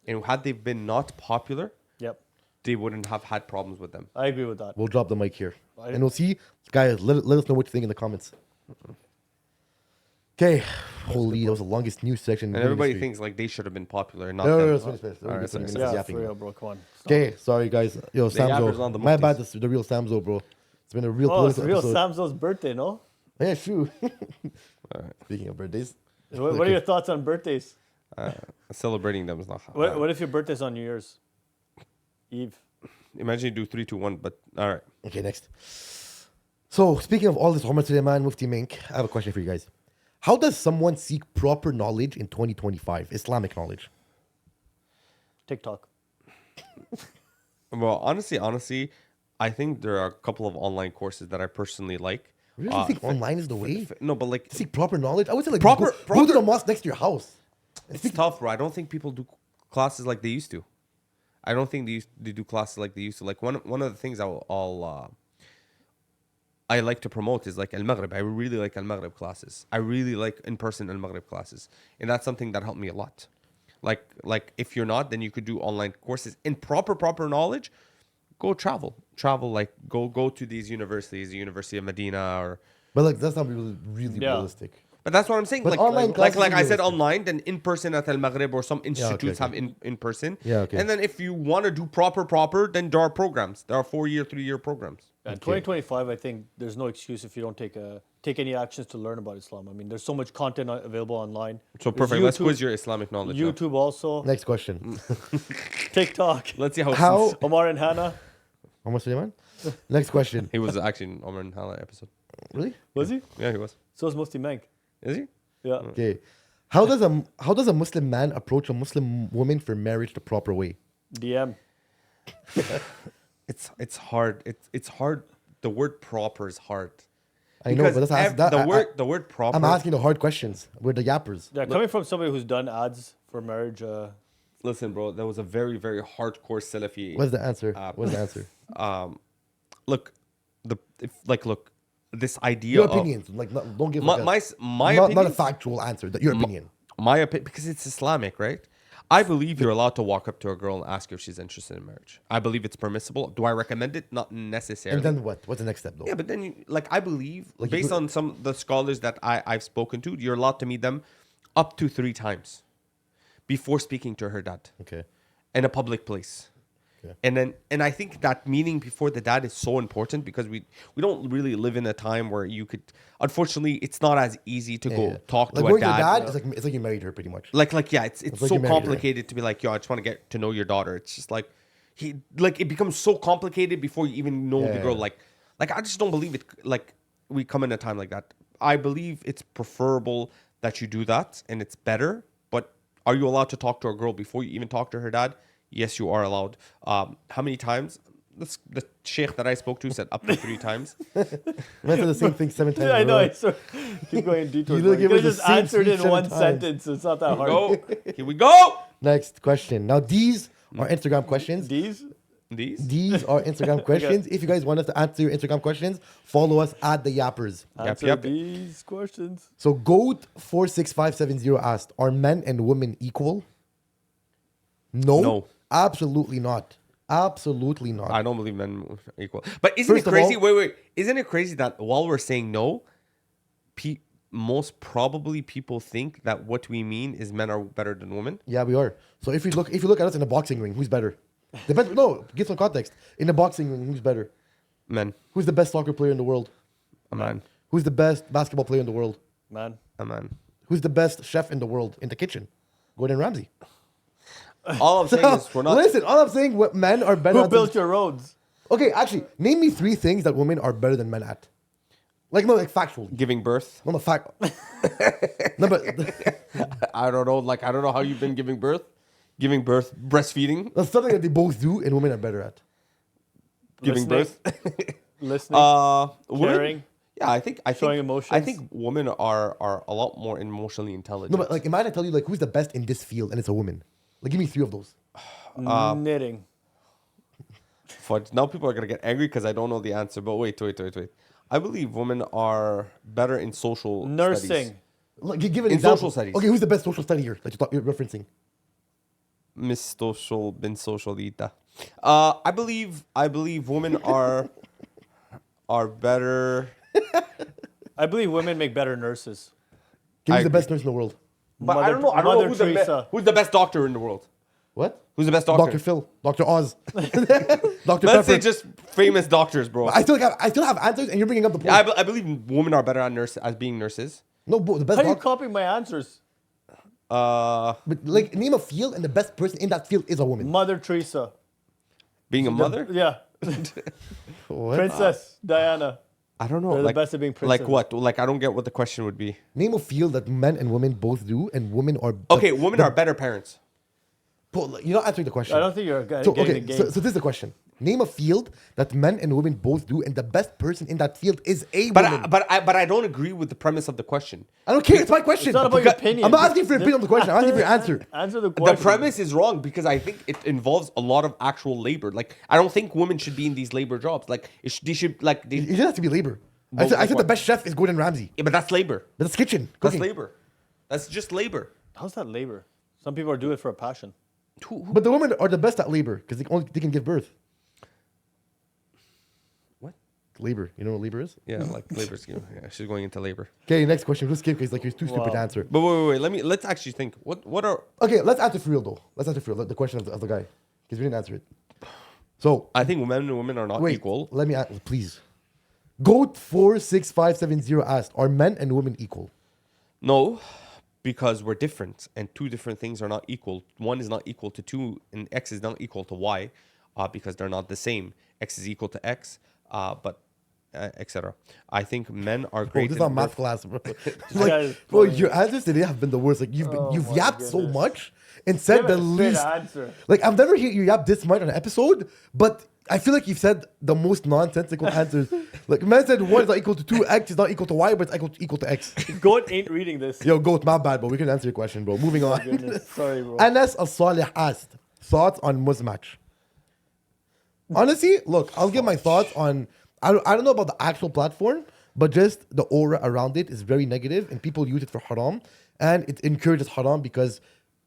And had they been not popular, Yep. they wouldn't have had problems with them. I agree with that. We'll drop the mic here. And we'll see. Guys, let us know what you think in the comments. Okay. Holy, that was the longest news section. in And the everybody industry. thinks like they should have been popular and not No, them. no, finish. All right, sorry. Minutes Yeah, yapping. for real, bro. Come on. Stop. Okay, sorry guys. Yo, TheYapperz on the Samzo. My bad, Muftis. this is the real Samzo, bro. It's been a real Oh, it's political real episode. Samzo's birthday, no? Yeah, true. Speaking of birthdays. What are your thoughts on birthdays? Celebrating them is not hard. What if your birthday's on New Year's Eve? Imagine you do 3, 2, 1, but all right. Okay, next. So, speaking of all this, Omar Suleiman, Mufti Menk, I have a question for you guys. How does someone seek proper knowledge in 2025, Islamic knowledge? TikTok. Well, honestly, I think there are a couple of online courses that I personally like. Really? You think online is the way? No, but like To seek proper knowledge? I would say like Proper- go to proper- the mosque next to your house. it's tough, bro. I don't think people do classes like they used to. I don't think they do classes like they used to. Like one of the things I like to promote is like Al-Maghrib. I really like Al-Maghrib classes. I really like in-person Al-Maghrib classes. And that's something that helped me a lot. Like if you're not, then you could do online courses. In proper knowledge, go travel. Like go to these universities, the University of Medina or But like that's not really Yeah. realistic. but that's what I'm saying. But Like, online like classes I are said, realistic. online, then in person at Al Maghrib or some institutes okay. have in person. Yeah, okay. And then if you want to do proper, then there are programs. There are 4-year, 3-year programs. Yeah, 2025, I think there's no excuse if you don't take any actions to learn about Islam. I mean, there's so much content available online. So There's perfect. Let's YouTube- quiz your Islamic knowledge. now. YouTube also, Next question. TikTok. Let's see How Omar and Hannah. Omar Suleiman? Next question. he was actually in Omar and Hala episode. Really? Was he? Yeah, he was. So is Mufti Menk. Is he? Yeah. Okay. How does a Muslim man approach a Muslim woman for marriage the proper way? DM. It's hard. It's hard. The word proper is hard. I know, but The word proper. I'm asking the hard questions. We're the yappers. Yeah, coming from somebody who's done ads for marriage, Listen, bro, that was a very, very hardcore Salafi. What's the answer? What's the answer? Look, this idea Your of opinions. Like, don't give my like my not a opinion. factual answer. Your opinion. My opinion, because it's Islamic, right? I believe you're allowed to walk up to a girl and ask her if she's interested in marriage. I believe it's permissible. Do I recommend it? Not necessarily. And then what? What's the next step, though? Yeah, but then I believe Like, based on some of the scholars that I've spoken to, you're allowed to meet them up to 3 times before speaking to her dad Okay. in a public place. Okay. And I think that meeting before the dad is so important because we don't really live in a time where you could, unfortunately, it's not as easy to go talk like to a going dad. to your dad, it's like you married her pretty much. Like yeah, it's like so you married her. complicated to be like, yo, I just want to get to know your daughter. It's just like it becomes so complicated before you even know the girl. Yeah. Like I just don't believe it. Like we come in a time like that. I believe it's preferable that you do that and it's better. But are you allowed to talk to a girl before you even talk to her dad? Yes, you are allowed. How many times? The sheikh that I spoke to said up to 3 times. I said the same thing 7 times. I in a know. row. I sort keep going in detours. You look, You it was could the just same answered speech in one 7 times. sentence. It's not that hard. Go. Here we go. Next question. Now these are Instagram questions. These? These are Instagram questions. If you guys want us to answer your Instagram questions, follow us at TheYapperz. Answer yep. these questions. So Goat46570 asked, are men and women equal? No. Absolutely not. Absolutely not. I don't believe men are equal. But isn't First it of crazy? all- Wait. Isn't it crazy that while we're saying no, most probably people think that what we mean is men are better than women? Yeah, we are. So if you look at us in a boxing ring, who's better? Depends. No, give some context. In a boxing ring, who's better? Men. Who's the best soccer player in the world? A man. Who's the best basketball player in the world? Man. A man. Who's the best chef in the world in the kitchen? Gordon Ramsay. All I'm saying is we're not. Listen, all I'm saying, what men are better Who at. built your roads? Okay, actually, name me 3 things that women are better than men at. Like, no, like factually. Giving birth. No, fact. No, but I don't know. Like I don't know how you've been giving birth. Giving birth, breastfeeding, that's something that they both do and women are better at. giving Listening. birth. Listening. Women- Caring. Yeah, I think Showing I emotions. think women are a lot more emotionally intelligent. No, but like, imagine I tell you, like, who's the best in this field and it's a woman. Like, give me 3 of those. Knitting. Fudge. Now people are gonna get angry because I don't know the answer. But wait. I believe women are better in social Nursing. studies. Like, give an In example. social studies. Okay, who's the best social study here that you're referencing? Miss Social bin Socialita. I believe women are better. I believe women make better nurses. Give I me the agree. best nurse in the world. But I don't know. I don't know Mother who's Teresa. who's the best doctor in the world. What? Who's the best doctor? Dr. Phil. Dr. Oz. Dr. Let's say Pepper. just famous doctors, bro. I still have answers and you're bringing up the point. Yeah, I believe women are better at being nurses. No, but the best How are you doc- copying my answers? but like, name a field and the best person in that field is a woman. Mother Teresa. Being a mother? Yeah. What? Princess Diana. I don't know. They're the like, best at being like princess. what? Like I don't get what the question would be. Name a field that men and women both do and women are... Okay, women are better parents. But you're not answering the question. I don't think you're So, getting okay, the game. so this is the question. Name a field that men and women both do, and the best person in that field is a But woman. but I don't agree with the premise of the question. I don't care. It's my question. It's not about your opinion. I'm not asking for your opinion on the question. I'm asking for your answer. Answer the The question. premise is wrong because I think it involves a lot of actual labor. Like I don't think women should be in these labor jobs. Like they should like they, It doesn't have to be labor. I Well, said, like the what? best chef is Gordon Ramsay. yeah, but that's labor. But that's kitchen. That's Cooking. labor. That's just labor. How's that labor? Some people are doing it for a passion. But the women are the best at labor because they can give birth. What? Labor. You know what labor is? Yeah, like labor scheme. Yeah, she's going into labor. Okay, next question. We'll skip because like you're too stupid to Wow. answer. But wait. Let's actually think. What are Okay, let's answer for real though. Let's answer for real. The question of the guy because we didn't answer it. So I think men and women are not wait, equal. let me please. Goat 46570 asked, "Are men and women equal?" No, because we're different, and two different things are not equal. One is not equal to two, and X is not equal to Y, because they're not the same. X is equal to X, but etc. I think men are Bro, great. this is in not math birth- class, bro. guy is Bro, playing. your answers today have been the worst. Like you've my yapped so goodness. much and said Give the it a straight least. answer. Like I've never heard you yap this much on an episode, but I feel like you've said the most nonsensical answers. Like man said 1 is not equal to 2, X is not equal to Y, but it's equal to X. Goat ain't reading this. Yo, Goat, my bad, bro. We can answer your question, bro. Moving on. Goodness. Sorry, bro. Anas Al-Salih asked, thoughts on Muzmatch? Honestly, look, I'll give my thoughts on, I don't know about the actual platform, but just the aura around it is very negative and people use it for haram and it encourages haram because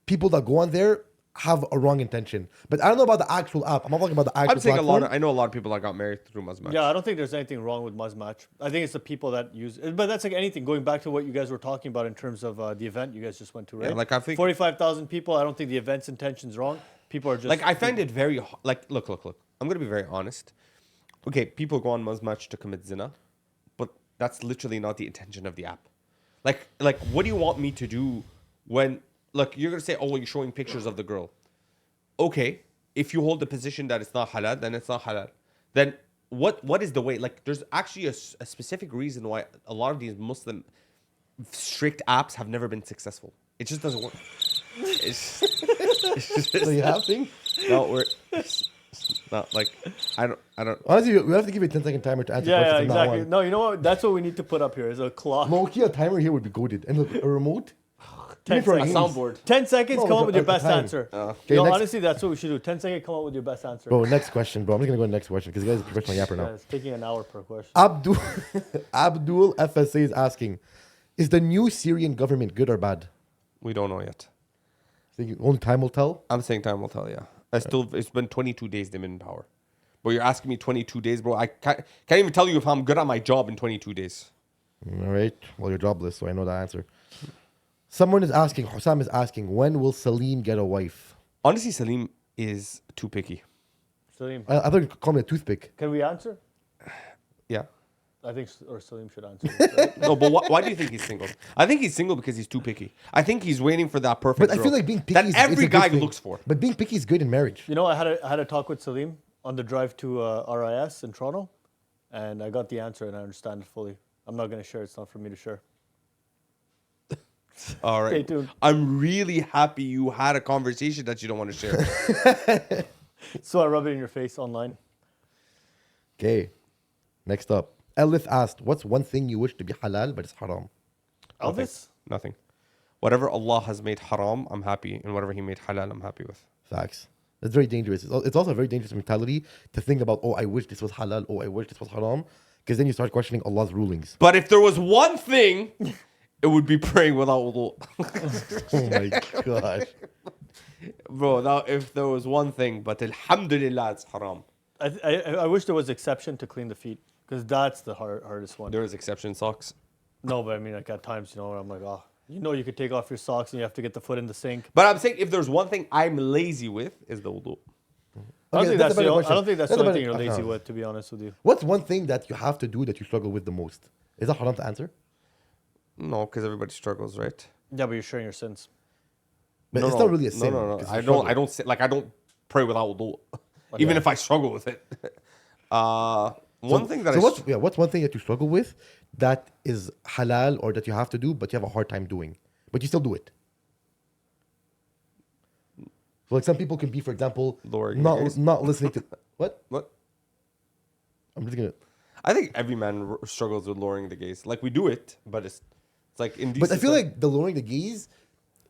people that go on there have a wrong intention. But I don't know about the actual app. I'm not talking about the actual I'm saying platform. I know a lot of people that got married through Muzmatch. Yeah, I don't think there's anything wrong with Muzmatch. I think it's the people that use it. But that's like anything. Going back to what you guys were talking about in terms of the event you guys just went to, right? like, I think- 45,000 people. I don't think the event's intention's wrong. People are just Like I find it very like look. I'm gonna be very honest. Okay, people go on Muzmatch to commit zina, but that's literally not the intention of the app. Like what do you want me to do when look? You're gonna say, oh, well, you're showing pictures of the girl. Okay, if you hold the position that it's not halal, then it's not halal. Then what is the way? Like there's actually a specific reason why a lot of these Muslim strict apps have never been successful. It just doesn't work. It's just, So you have thing? no, it's not like I don't. Honestly, we have to give you a 10-second timer to answer yeah, questions. from now exactly. on. No, you know what? That's what we need to put up here is a clock. Low-key, a timer here would be goaded. And look, a remote. 10 for our seconds. games. Soundboard. 10 seconds, No, come like up with a- your a best time. answer. Okay, no, next- honestly, that's what we should do. 10 seconds, come up with your best answer. Bro, next question, bro. I'm just going to go to the next question because the guy's a professional yapper Yeah, now. it's taking an hour per question. Abdul FSA is asking, is the new Syrian government good or bad? We don't know yet. Think only time will tell? I'm saying time will tell. Yeah, it's been 22 days they've been in power, but you're asking me 22 days, bro. I can't even tell you if I'm good at my job in 22 days. All right. Well, you're jobless, so I know the answer. Someone is asking, Hussam is asking, when will Salim get a wife? Honestly, Salim is too picky. Salim, I thought you called me a toothpick. can we answer? Yeah. I think Salim should answer this, right? No, but why do you think he's single? I think he's single because he's too picky. I think he's waiting for that perfect But I girl feel like being picky that is every a good guy thing. looks for. But being picky is good in marriage. You know, I had a talk with Salim on the drive to RIS in Toronto, and I got the answer, and I understand it fully. I'm not going to share. It's not for me to share. All right. Stay tuned. I'm really happy you had a conversation that you don't want to share. So I rub it in your face online. Okay. Next up. Elif asked, what's one thing you wish to be halal but it's haram? Elvis? Nothing. Whatever Allah has made haram, I'm happy. And whatever He made halal, I'm happy with. Facts. That's very dangerous. It's also a very dangerous mentality to think about, oh, I wish this was halal, oh, I wish this was haram. Because then you start questioning Allah's rulings. But if there was one thing, it would be praying without wudu. Oh my gosh. Bro, now if there was one thing, but alhamdulillah, it's haram. I wish there was exception to clean the feet, because that's the hardest one. There is exception socks. No, but I mean, like at times, you know, I'm like, oh, you could take off your socks and you have to get the foot in the sink. But I'm saying if there's one thing I'm lazy with, is the wudu. I don't think that's a better I question. don't think that's That's the a only thing better- you're lazy uh-huh. with, to be honest with you. What's one thing that you have to do that you struggle with the most? Is that haram to answer? No, because everybody struggles, right? Yeah, but you're sharing your sins. But No, it's no, not really a sin. No. 'cause I you don't. struggle. I don't. Like I don't pray without wudu, even if I struggle with it. One thing that what's one thing that you struggle with that is halal or that you have to do but you have a hard time doing, but you still do it? So like some people can be, for example, Lowering the gaze. not listening to what? What? I'm just gonna. I think every man struggles with lowering the gaze. Like we do it, but it's like indecent. But I feel like the lowering the gaze,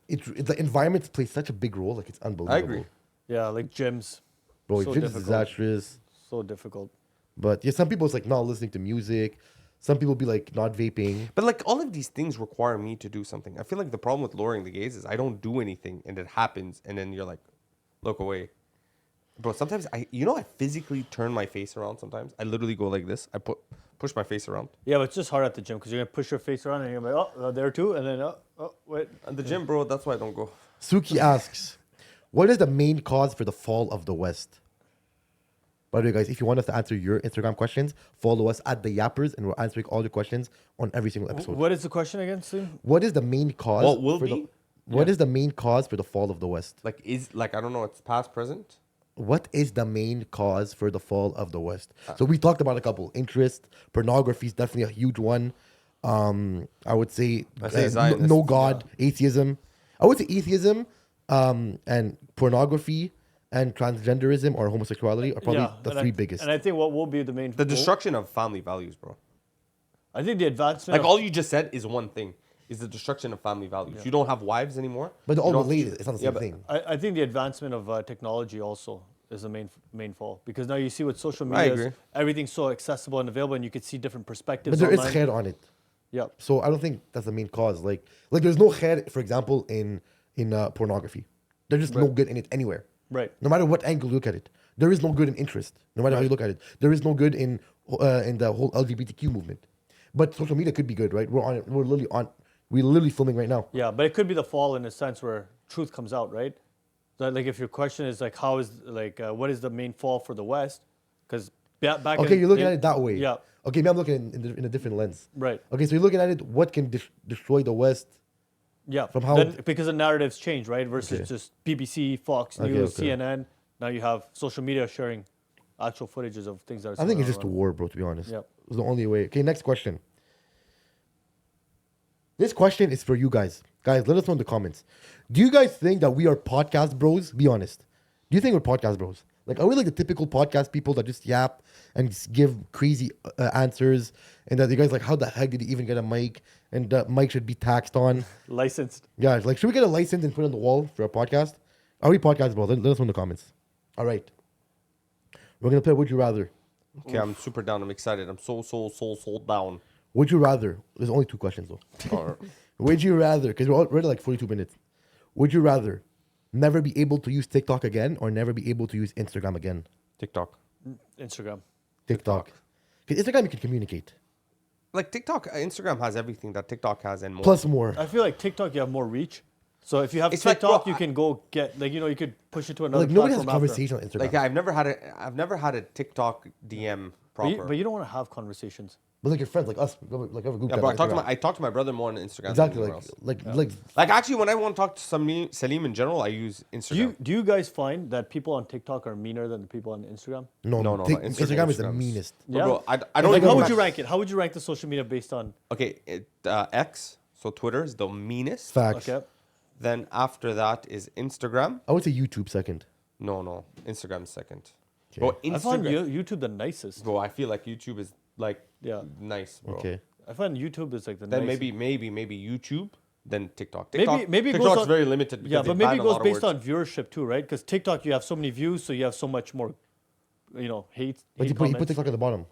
the environment plays such a big role. Like it's unbelievable. I agree. Yeah, like gyms. Bro, So gym's difficult. disastrous. So difficult. But yeah, some people it's like not listening to music. Some people be like not vaping. But like all of these things require me to do something. I feel like the problem with lowering the gaze is I don't do anything and it happens and then you're like, look away. Bro, sometimes I physically turn my face around sometimes. I literally go like this. I push my face around. Yeah, but it's just hard at the gym because you're going to push your face around and you're like, oh, there too. And then, oh, wait. At the gym, bro, that's why I don't go. Suki asks, what is the main cause for the fall of the West? By the way, guys, if you want us to answer your Instagram questions, follow us at TheYapperz and we're answering all your questions on every single episode. What is the question again, Salim? What is the main cause? What will for be? What is the main cause for the fall of the West? Like I don't know, it's past, present. What is the main cause for the fall of the West? So we talked about a couple. Interest, pornography is definitely a huge one. I would say, Zionists, no God, atheism. I would say atheism and pornography and transgenderism or homosexuality are probably the and three biggest. And I think what will be the main... The destruction of family values, bro. I think the advancement Like of- all you just said is one thing. Is the destruction of family values. You don't have wives anymore. But they're You all don't- related. It's not the same but- thing. I think the advancement of technology also is the main fall, because now you see with social I media, agree. everything's so accessible and available, and you can see different perspectives. But there is online. khair on it. Yeah, So I don't think that's the main cause. Like there's no khair, for example, in pornography. There's just no good in it anywhere. right. No matter what angle you look at it, there is no good in interest. No matter how you look at it, there is no good in the whole LGBTQ movement. But social media could be good, right? We're on it. We're literally filming right now. Yeah, but it could be the fall in a sense where truth comes out, right? So, like if your question is like, what is the main fall for the West? Because back. Okay, you're looking at it that way. Yeah. Okay, maybe I'm looking in a different lens. Right. Okay, so you're looking at it. What can destroy the West? Yeah. From how- Then, because the narratives change, right? Versus Okay. just BBC, Fox Okay, News, okay. CNN. Now you have social media sharing actual footages of things that are. I think it's just a around. war, bro. To be honest, Yep. it's the only way. Okay, next question. This question is for you guys. Guys, let us know in the comments. Do you guys think that we are podcast bros? Be honest. Do you think we're podcast bros? Like, are we like the typical podcast people that just yap and just give crazy answers? And that you guys like, how the heck did he even get a mic? And the mic should be taxed on. licensed. Guys, like, should we get a license and put it on the wall for a podcast? Are we podcast bros? Let us know in the comments. All right. We're going to play Would You Rather. Okay, I'm super down. I'm excited. I'm so down. Would you rather? There's only two questions though. Would you rather? Because we're already like 42 minutes. Would you rather never be able to use TikTok again or never be able to use Instagram again? TikTok. Instagram. TikTok. Because Instagram you can communicate. Like TikTok, Instagram has everything that TikTok has and more. Plus more. I feel like TikTok, you have more reach. So if you have It's like, TikTok, bro, you can go get you could push it to another Like nobody has a platform after. conversation on Instagram. Like I've never had a TikTok DM proper. But you don't want to have conversations. But like your friends, like us, like have a group Yeah, chat bro. on Instagram. I talk to my brother more on Instagram. Exactly, than anywhere like else. Like actually, when I want to talk to Salim in general, I use Instagram. Do you guys find that people on TikTok are meaner than the people on Instagram? no, No, Instagram is the Instagram's- meanest. Bro, Yeah. bro, I don't Like, even how know would my- you rank it? How would you rank the social media based on? Okay, X, so Twitter is the meanest. Facts. Okay. Then after that is Instagram. I would say YouTube second. No, Instagram is second. Okay. Bro, I find Instagram. YouTube the nicest. Bro, I feel like YouTube is like Yeah. nice, bro. Okay. I find YouTube is like the Then nicest. maybe YouTube, then TikTok. Maybe it goes TikTok's on- very limited because Yeah, they but maybe ban it a goes lot of based words. on viewership too, right? Because TikTok, you have so many views, so you have so much more, hate. But hate he put comments. TikTok at the bottom.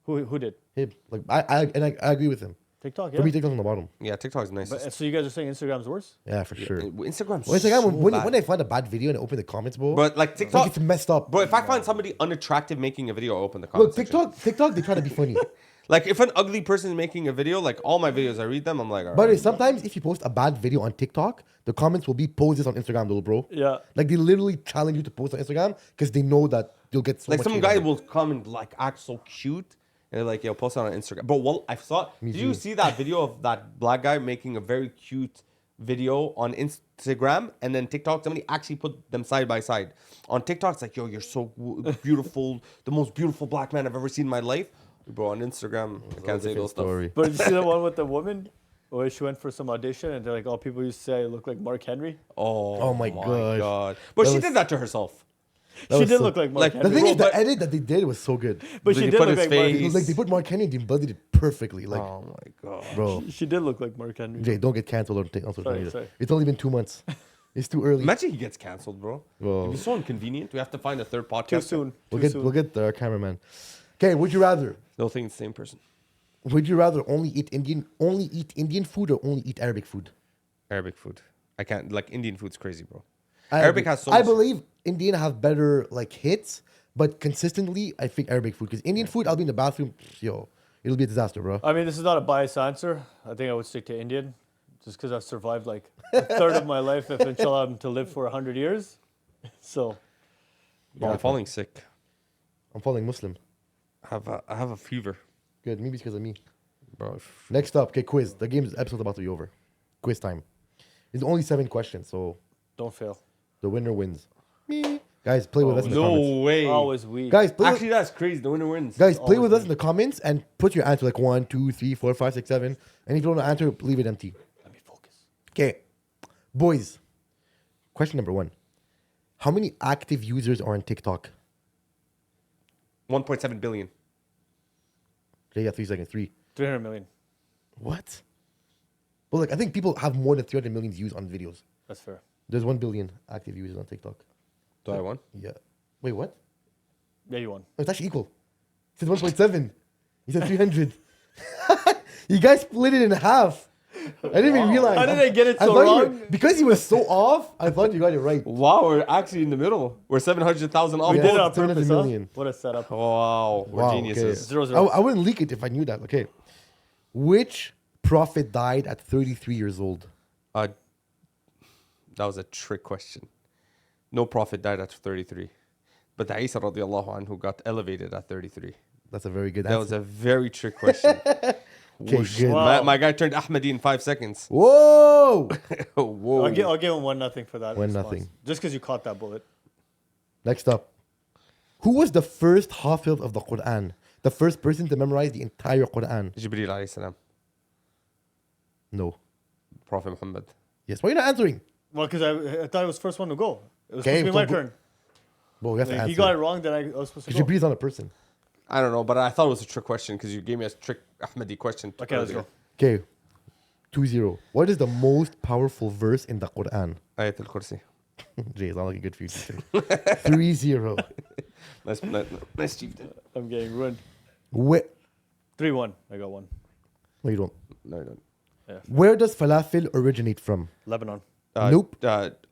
Who did? Him. Like I agree with him. TikTok, yeah. For me, TikTok's on the bottom. Yeah, TikTok is nice. But, so you guys are saying Instagram's worse? Yeah, for sure. Instagram's Well, Instagram, so when bad. I find a bad video and I open the comments, bro, But like like TikTok, it's messed up. bro, if I find somebody unattractive making a video, I open the Look, comment section. TikTok, they try to be funny. Like if an ugly person is making a video, like all my videos, I read them. I'm like, all But right. sometimes if you post a bad video on TikTok, the comments will be post this on Instagram, little bro. Yeah. Like they literally challenge you to post on Instagram because they know that you'll get so Like much some hate guy on it. will come and like act so cute, and they're like, "Yo, post it on Instagram." But well, I saw. Did you too. see that video of that black guy making a very cute video on Instagram, and then TikTok? Somebody actually put them side by side. On TikTok, it's like, "Yo, you're so beautiful, the most beautiful black man I've ever seen in my life." Bro, on Instagram, I can't say those stuff. Story. But did you see the one with the woman? Where she went for some audition and they're like, oh, people used to say I look like Mark Henry. Oh my gosh. But That she was- did that to herself. That She was did so- look like Mark like, The Henry. thing is, Bro, the but- edit that they did was so good. But Did she he did put look his like Mark face- Henry. Like they put Mark Henry and they embodied it perfectly. Like, Oh my god. bro, She did look like Mark Henry. Jay, don't get canceled on social Sorry, media. sorry. It's only been 2 months. It's too early. Imagine he gets canceled, bro. Bro. It'd be so inconvenient. We have to find a third podcast. Too soon. We'll get our cameraman. Okay, would you rather? They'll think it's the same person. Would you rather only eat Indian food or only eat Arabic food? Arabic food. I can't like Indian food's crazy, bro. I Arabic agree. has so I much- believe Indian have better like hits, but consistently, I think Arabic food. Because Indian food, I'll be in the bathroom, yo, it'll be a disaster, bro. I mean, this is not a biased answer. I think I would stick to Indian just because I've survived like a third of my life if inshallah I'm to live for 100 years. So, Bro, I'm falling sick. I'm falling Muslim. I have a fever, Good, maybe it's because of me. bro. Next up, okay, quiz. The game's episode's about to be over. Quiz time. It's only 7 questions, so don't fail. the winner wins. Me. Guys, play with us in the comments. No way. Always weak. Guys, play Actually, that's crazy. The winner wins. Guys, play always with us in the comments and put your answer like 1, 2, 3, 4, 5, 6, 7. And if you don't know the answer, leave it empty. Let me focus. Okay, boys. Question number 1. How many active users are on TikTok? 1.7 billion. Okay, yeah, 3 seconds. 3. 300 million. What? Well, like I think people have more than 300 million views on videos. That's fair. There's 1 billion active users on TikTok. Do I won? Yeah. Wait, what? Yeah, you won. Oh, it's actually equal. He said 1.7. He said 300. You guys split it in half. I didn't even realize. How did I get it so thought you wrong? because you were so off, I thought you got it right. Wow, we're actually in the middle. We're 700,000 off. We Yeah. did it on 300 purpose, huh? million. What a setup. Wow, we're Wow, geniuses. Zero, zero. I wouldn't leak it if I knew that. Okay. Which prophet died at 33 years old? That was a trick question. No prophet died at 33. But the Isa radiallahu anhu got elevated at 33. That's a very good That answer. was a very trick question. Whoosh. good. Wow. My guy turned Ahmadi in 5 seconds. Whoa! Whoa. I'll give him 1-0 for that. 1-0. response. Just because you caught that bullet. Next up. Who was the first hafiz of the Quran? The first person to memorize the entire Quran? Jibreel alayhi salam. No. Prophet Muhammad. Yes. Why are you not answering? Well, because I thought it was first one to go. It was Okay, supposed to be so my go- turn. Bro, you have to Like, answer. he got it wrong, then I was supposed to go. Jibreel is not a person. I don't know, but I thought it was a trick question because you gave me a trick Ahmadi question. Okay, let's earlier. go. Okay. 2-0. What is the most powerful verse in the Quran? Ayat al-Kursi. Jay, it's not looking good for you. 3-0. Nice chieftain. I'm getting ruined. Where, 3-1. I got one. no, you don't. No, you don't. Where does falafel originate from? Lebanon. Nope.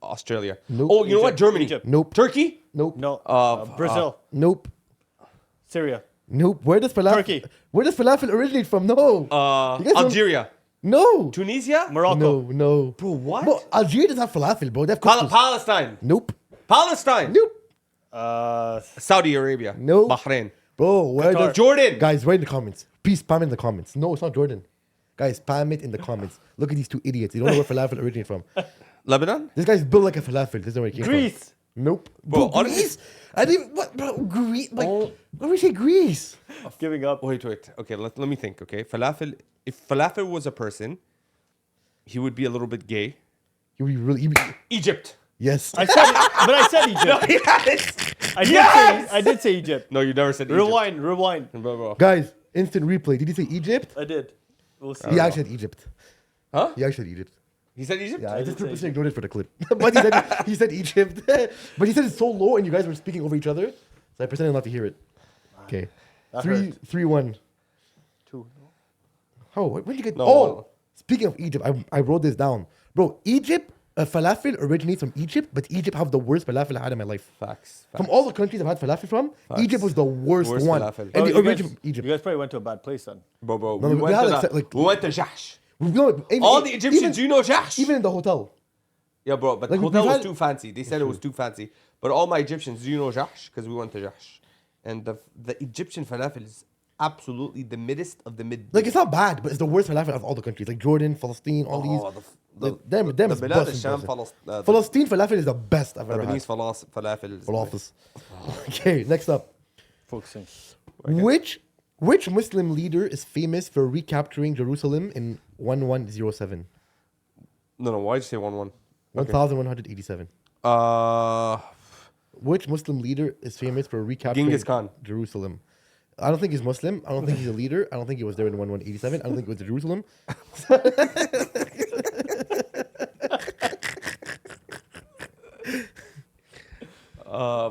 Australia. Nope. Oh, you know what? Egypt. Germany. Egypt. Nope. Turkey? Nope. No. Uh, Brazil. Nope. Syria. Nope. Where does falafel? Turkey. Where does falafel originate from? No. You guys don't- Algeria. No. Tunisia? Morocco. No. Bro, what? Bro, Algeria doesn't have falafel, bro. They have couscous. Palestine. Nope. Palestine. Nope. Saudi Arabia. No. Bahrain. Bro, where Qatar. does Jordan. guys write in the comments? Please spam it in the comments. No, it's not Jordan. Guys, spam it in the comments. Look at these two idiots. You don't know where falafel originated from. Lebanon? This guy's built like a falafel. This is where it came Greece. from. Nope. Bro, Bro, Greece? I didn't. What, bro? Greece? Like, why would we say Greece? Giving up. Wait. Okay, let me think, okay? Falafel, if falafel was a person, he would be a little bit gay. He would be really. Egypt. Yes. I said, but I said Egypt. Yes! I did say Egypt. No, you never said Egypt. Rewind. Bro. Guys, instant replay. Did he say Egypt? I did. We'll see. He actually said Egypt. Huh? He actually said Egypt. He said Egypt? Yeah, I just did say purposely ignored it for the clip. But he said Egypt. But he said it so low and you guys were speaking over each other. So I pretended not to hear it. Okay. That 3-1. 2. Oh, when did you get... No, oh! no. Speaking of Egypt, I wrote this down. Bro, Egypt, falafel originates from Egypt, but Egypt have the worst falafel I had in my life. Facts. From all the countries I've had falafel from, Egypt was the worst Worst one. falafel. And the you origin guys, from Egypt. You guys probably went to a bad place then. Bro, No, we, we went had to like- we went to Jahsh. All All the Egyptians, you know Jahsh? Even in the hotel. Yeah, bro, but Like, the hotel we've was had- too fancy. They said it was too fancy. But all my Egyptians, do you know Jahsh? Because we went to Jahsh. And the Egyptian falafel is absolutely the middest of the mid. Like, it's not bad, but it's the worst falafel of all the countries. Like Jordan, Palestine, all these. Them the is Bilad busting, al-Sham, busting. Palestine falafel is the best I've ever had. Lebanese falafel. is- Falafels. Okay, next up. Focusing. Which Muslim leader is famous for recapturing Jerusalem in 1107? No, why'd you say 1-1? 1187. Which Muslim leader is famous for recapturing Genghis Khan. Jerusalem? I don't think he's Muslim. I don't think he's a leader. I don't think he was there in 1187. I don't think it was Jerusalem.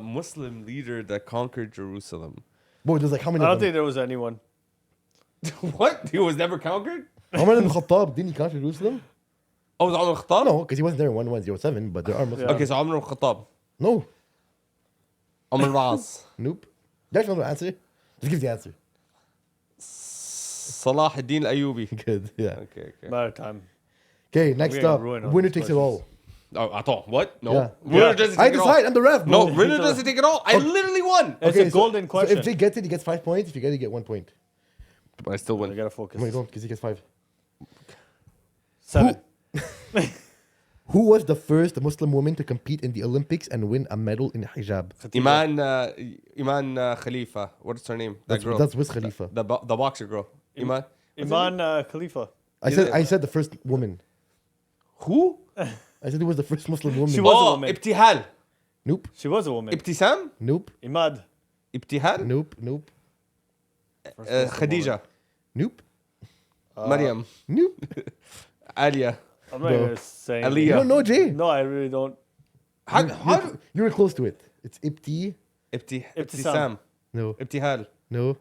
Muslim leader that conquered Jerusalem. Boy, there's like how many I of don't them? think there was anyone. What? He was never conquered? Omar ibn Khattab, didn't he conquer Jerusalem? Oh, it was Amr al-Khattab? No, because he wasn't there in 1107, but there are Muslims. Yeah. Okay, so Amr al-Khattab. No. Amr al-As. Nope. You actually know the answer? Just give the answer. Salah ad-Din al-Ayyubi. Good, yeah. Okay. Matter of time. Okay, next gonna up. ruin all Winner these takes it all. Oh, I thought, what? No. Yeah. Winner Yeah. doesn't I take it all. decide, I'm the ref. No, bro. winner doesn't take it all. I literally won. It's a golden So question. if Jay gets it, he gets 5 points. If you get it, you get 1 point. But I still I win. gotta focus. No, you don't, because he gets 5. 7. Who was the first Muslim woman to compete in the Olympics and win a medal in hijab? Iman Khalifa. What's her name? That girl. That's Wiz Khalifa. The boxer girl. Iman. Iman Khalifa. I said the first woman. Who? I said it was the first Muslim woman. She was a Oh, woman. Ibtihal. Nope. She was a woman. Ibtisam? Nope. Imad. Ibtihal? Nope. Nope. Khadija. Nope. Maryam. Nope. Alia. I'm not Bro. even saying. Aliyah. You don't know Jay. No, I really don't. You were close to it. It's Ibti. Ibtisam. No. Ibtihal. No.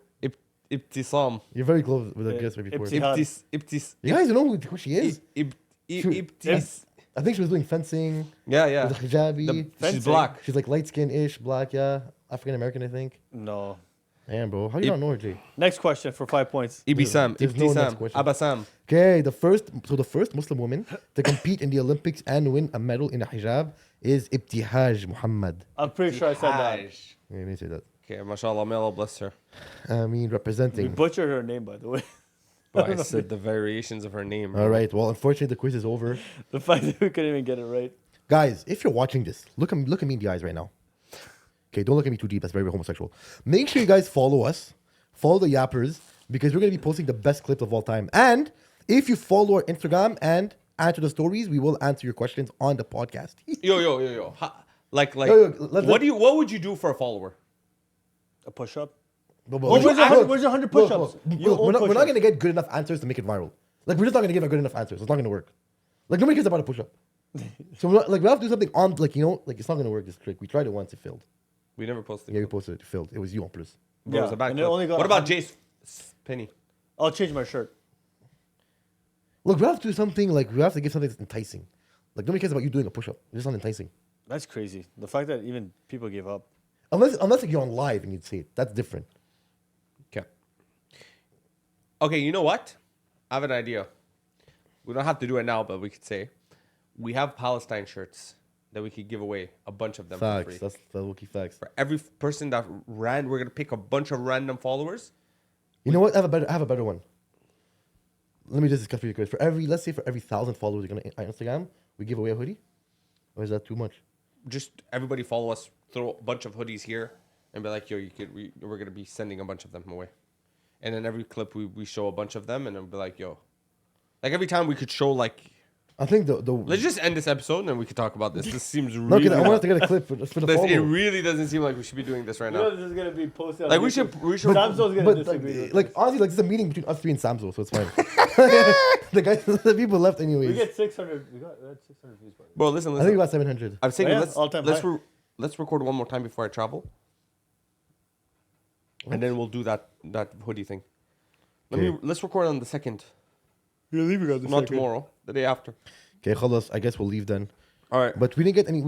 Ibtisam. You're very close with the guess right before. Ibti- You guys don't know who she is? Ibtis. I think she was doing fencing. Yeah. With a hijabi. She's Fencing. black. She's like light skin-ish, black, yeah. African American, I think. No. Damn, bro. How do you not know her, Jay? Next question for 5 points. Ibisam. There's no next Ibtisam. question. Abasam. Okay, the first Muslim woman to compete in the Olympics and win a medal in a hijab is Ibtihaj Muhammad. I'm pretty sure I said that. Yeah, let me say that. Okay, mashallah, may Allah bless her. I mean, We representing. butchered her name, by the way. But I said the variations of her name. All right. Well, unfortunately, the quiz is over. The fact that we couldn't even get it right. Guys, if you're watching this, look at me in the eyes right now. Okay, don't look at me too deep. That's very homosexual. Make sure you guys follow us. Follow TheYapperz, because we're going to be posting the best clips of all time. And if you follow our Instagram and answer the stories, we will answer your questions on the podcast. Yo. Like, what would you do for a follower? A push-up. But Oh, where's your 100 push-ups? Your We're own not push-ups. going to get good enough answers to make it viral. Like, we're just not going to give a good enough answers. It's not going to work. Like, nobody cares about a push-up. So, we have to do something on, like, it's not going to work, this trick. We tried it once, it failed. We never posted. Yeah, we posted it, it failed. It was you on plus. Bro, it was a bad and it clip. only got What about 100. Jace Penny? I'll change my shirt. Look, we have to do something, like, we have to give something that's enticing. Like, nobody cares about you doing a push-up. It's just not enticing. That's crazy. The fact that even people gave up. Unless like, you're on live and you'd say it. That's different. Okay, you know what? I have an idea. We don't have to do it now, but we could say we have Palestine shirts that we could give away, a bunch of them for Facts. free. That's the Wookiee facts. For every person that we're gonna pick a bunch of random followers, You know what? I have a better one. Let me just discuss with you guys. Let's say for every 1,000 followers you're gonna on Instagram, we give away a hoodie. Or is that too much? Just everybody follow us. Throw a bunch of hoodies here, and be like, yo, we're gonna be sending a bunch of them away. And then every clip we show a bunch of them, and it'll be like, yo, like every time we could show like. I think the Let's just end this episode and then we can talk about this. This seems really. Look, I want to get a clip for the follow. It really doesn't seem like we should be doing this right now. This is gonna be posted. Like we should. Samso's gonna But disagree. with like this. honestly, like it's a meeting between us three and Samzo, so it's fine. the people left anyways. We get 600. We had 600 views. By the way. Bro, listen. I think about 700. I'm saying Yeah, all-time high. let's record one more time before I travel, and then we'll do that hoodie thing. Let's record on the 2nd. You're leaving on the Not tomorrow, the day after. Okay, khalas, I guess we'll leave then. All right. But we didn't get any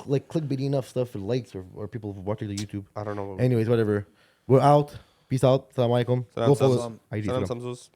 like clickbaity enough stuff for likes or people watching the YouTube. I don't know. Anyways, whatever. We're out. Peace out. Assalamu alaikum. Salam, Go follow salam. us. IG, Salam, salam. Samzus.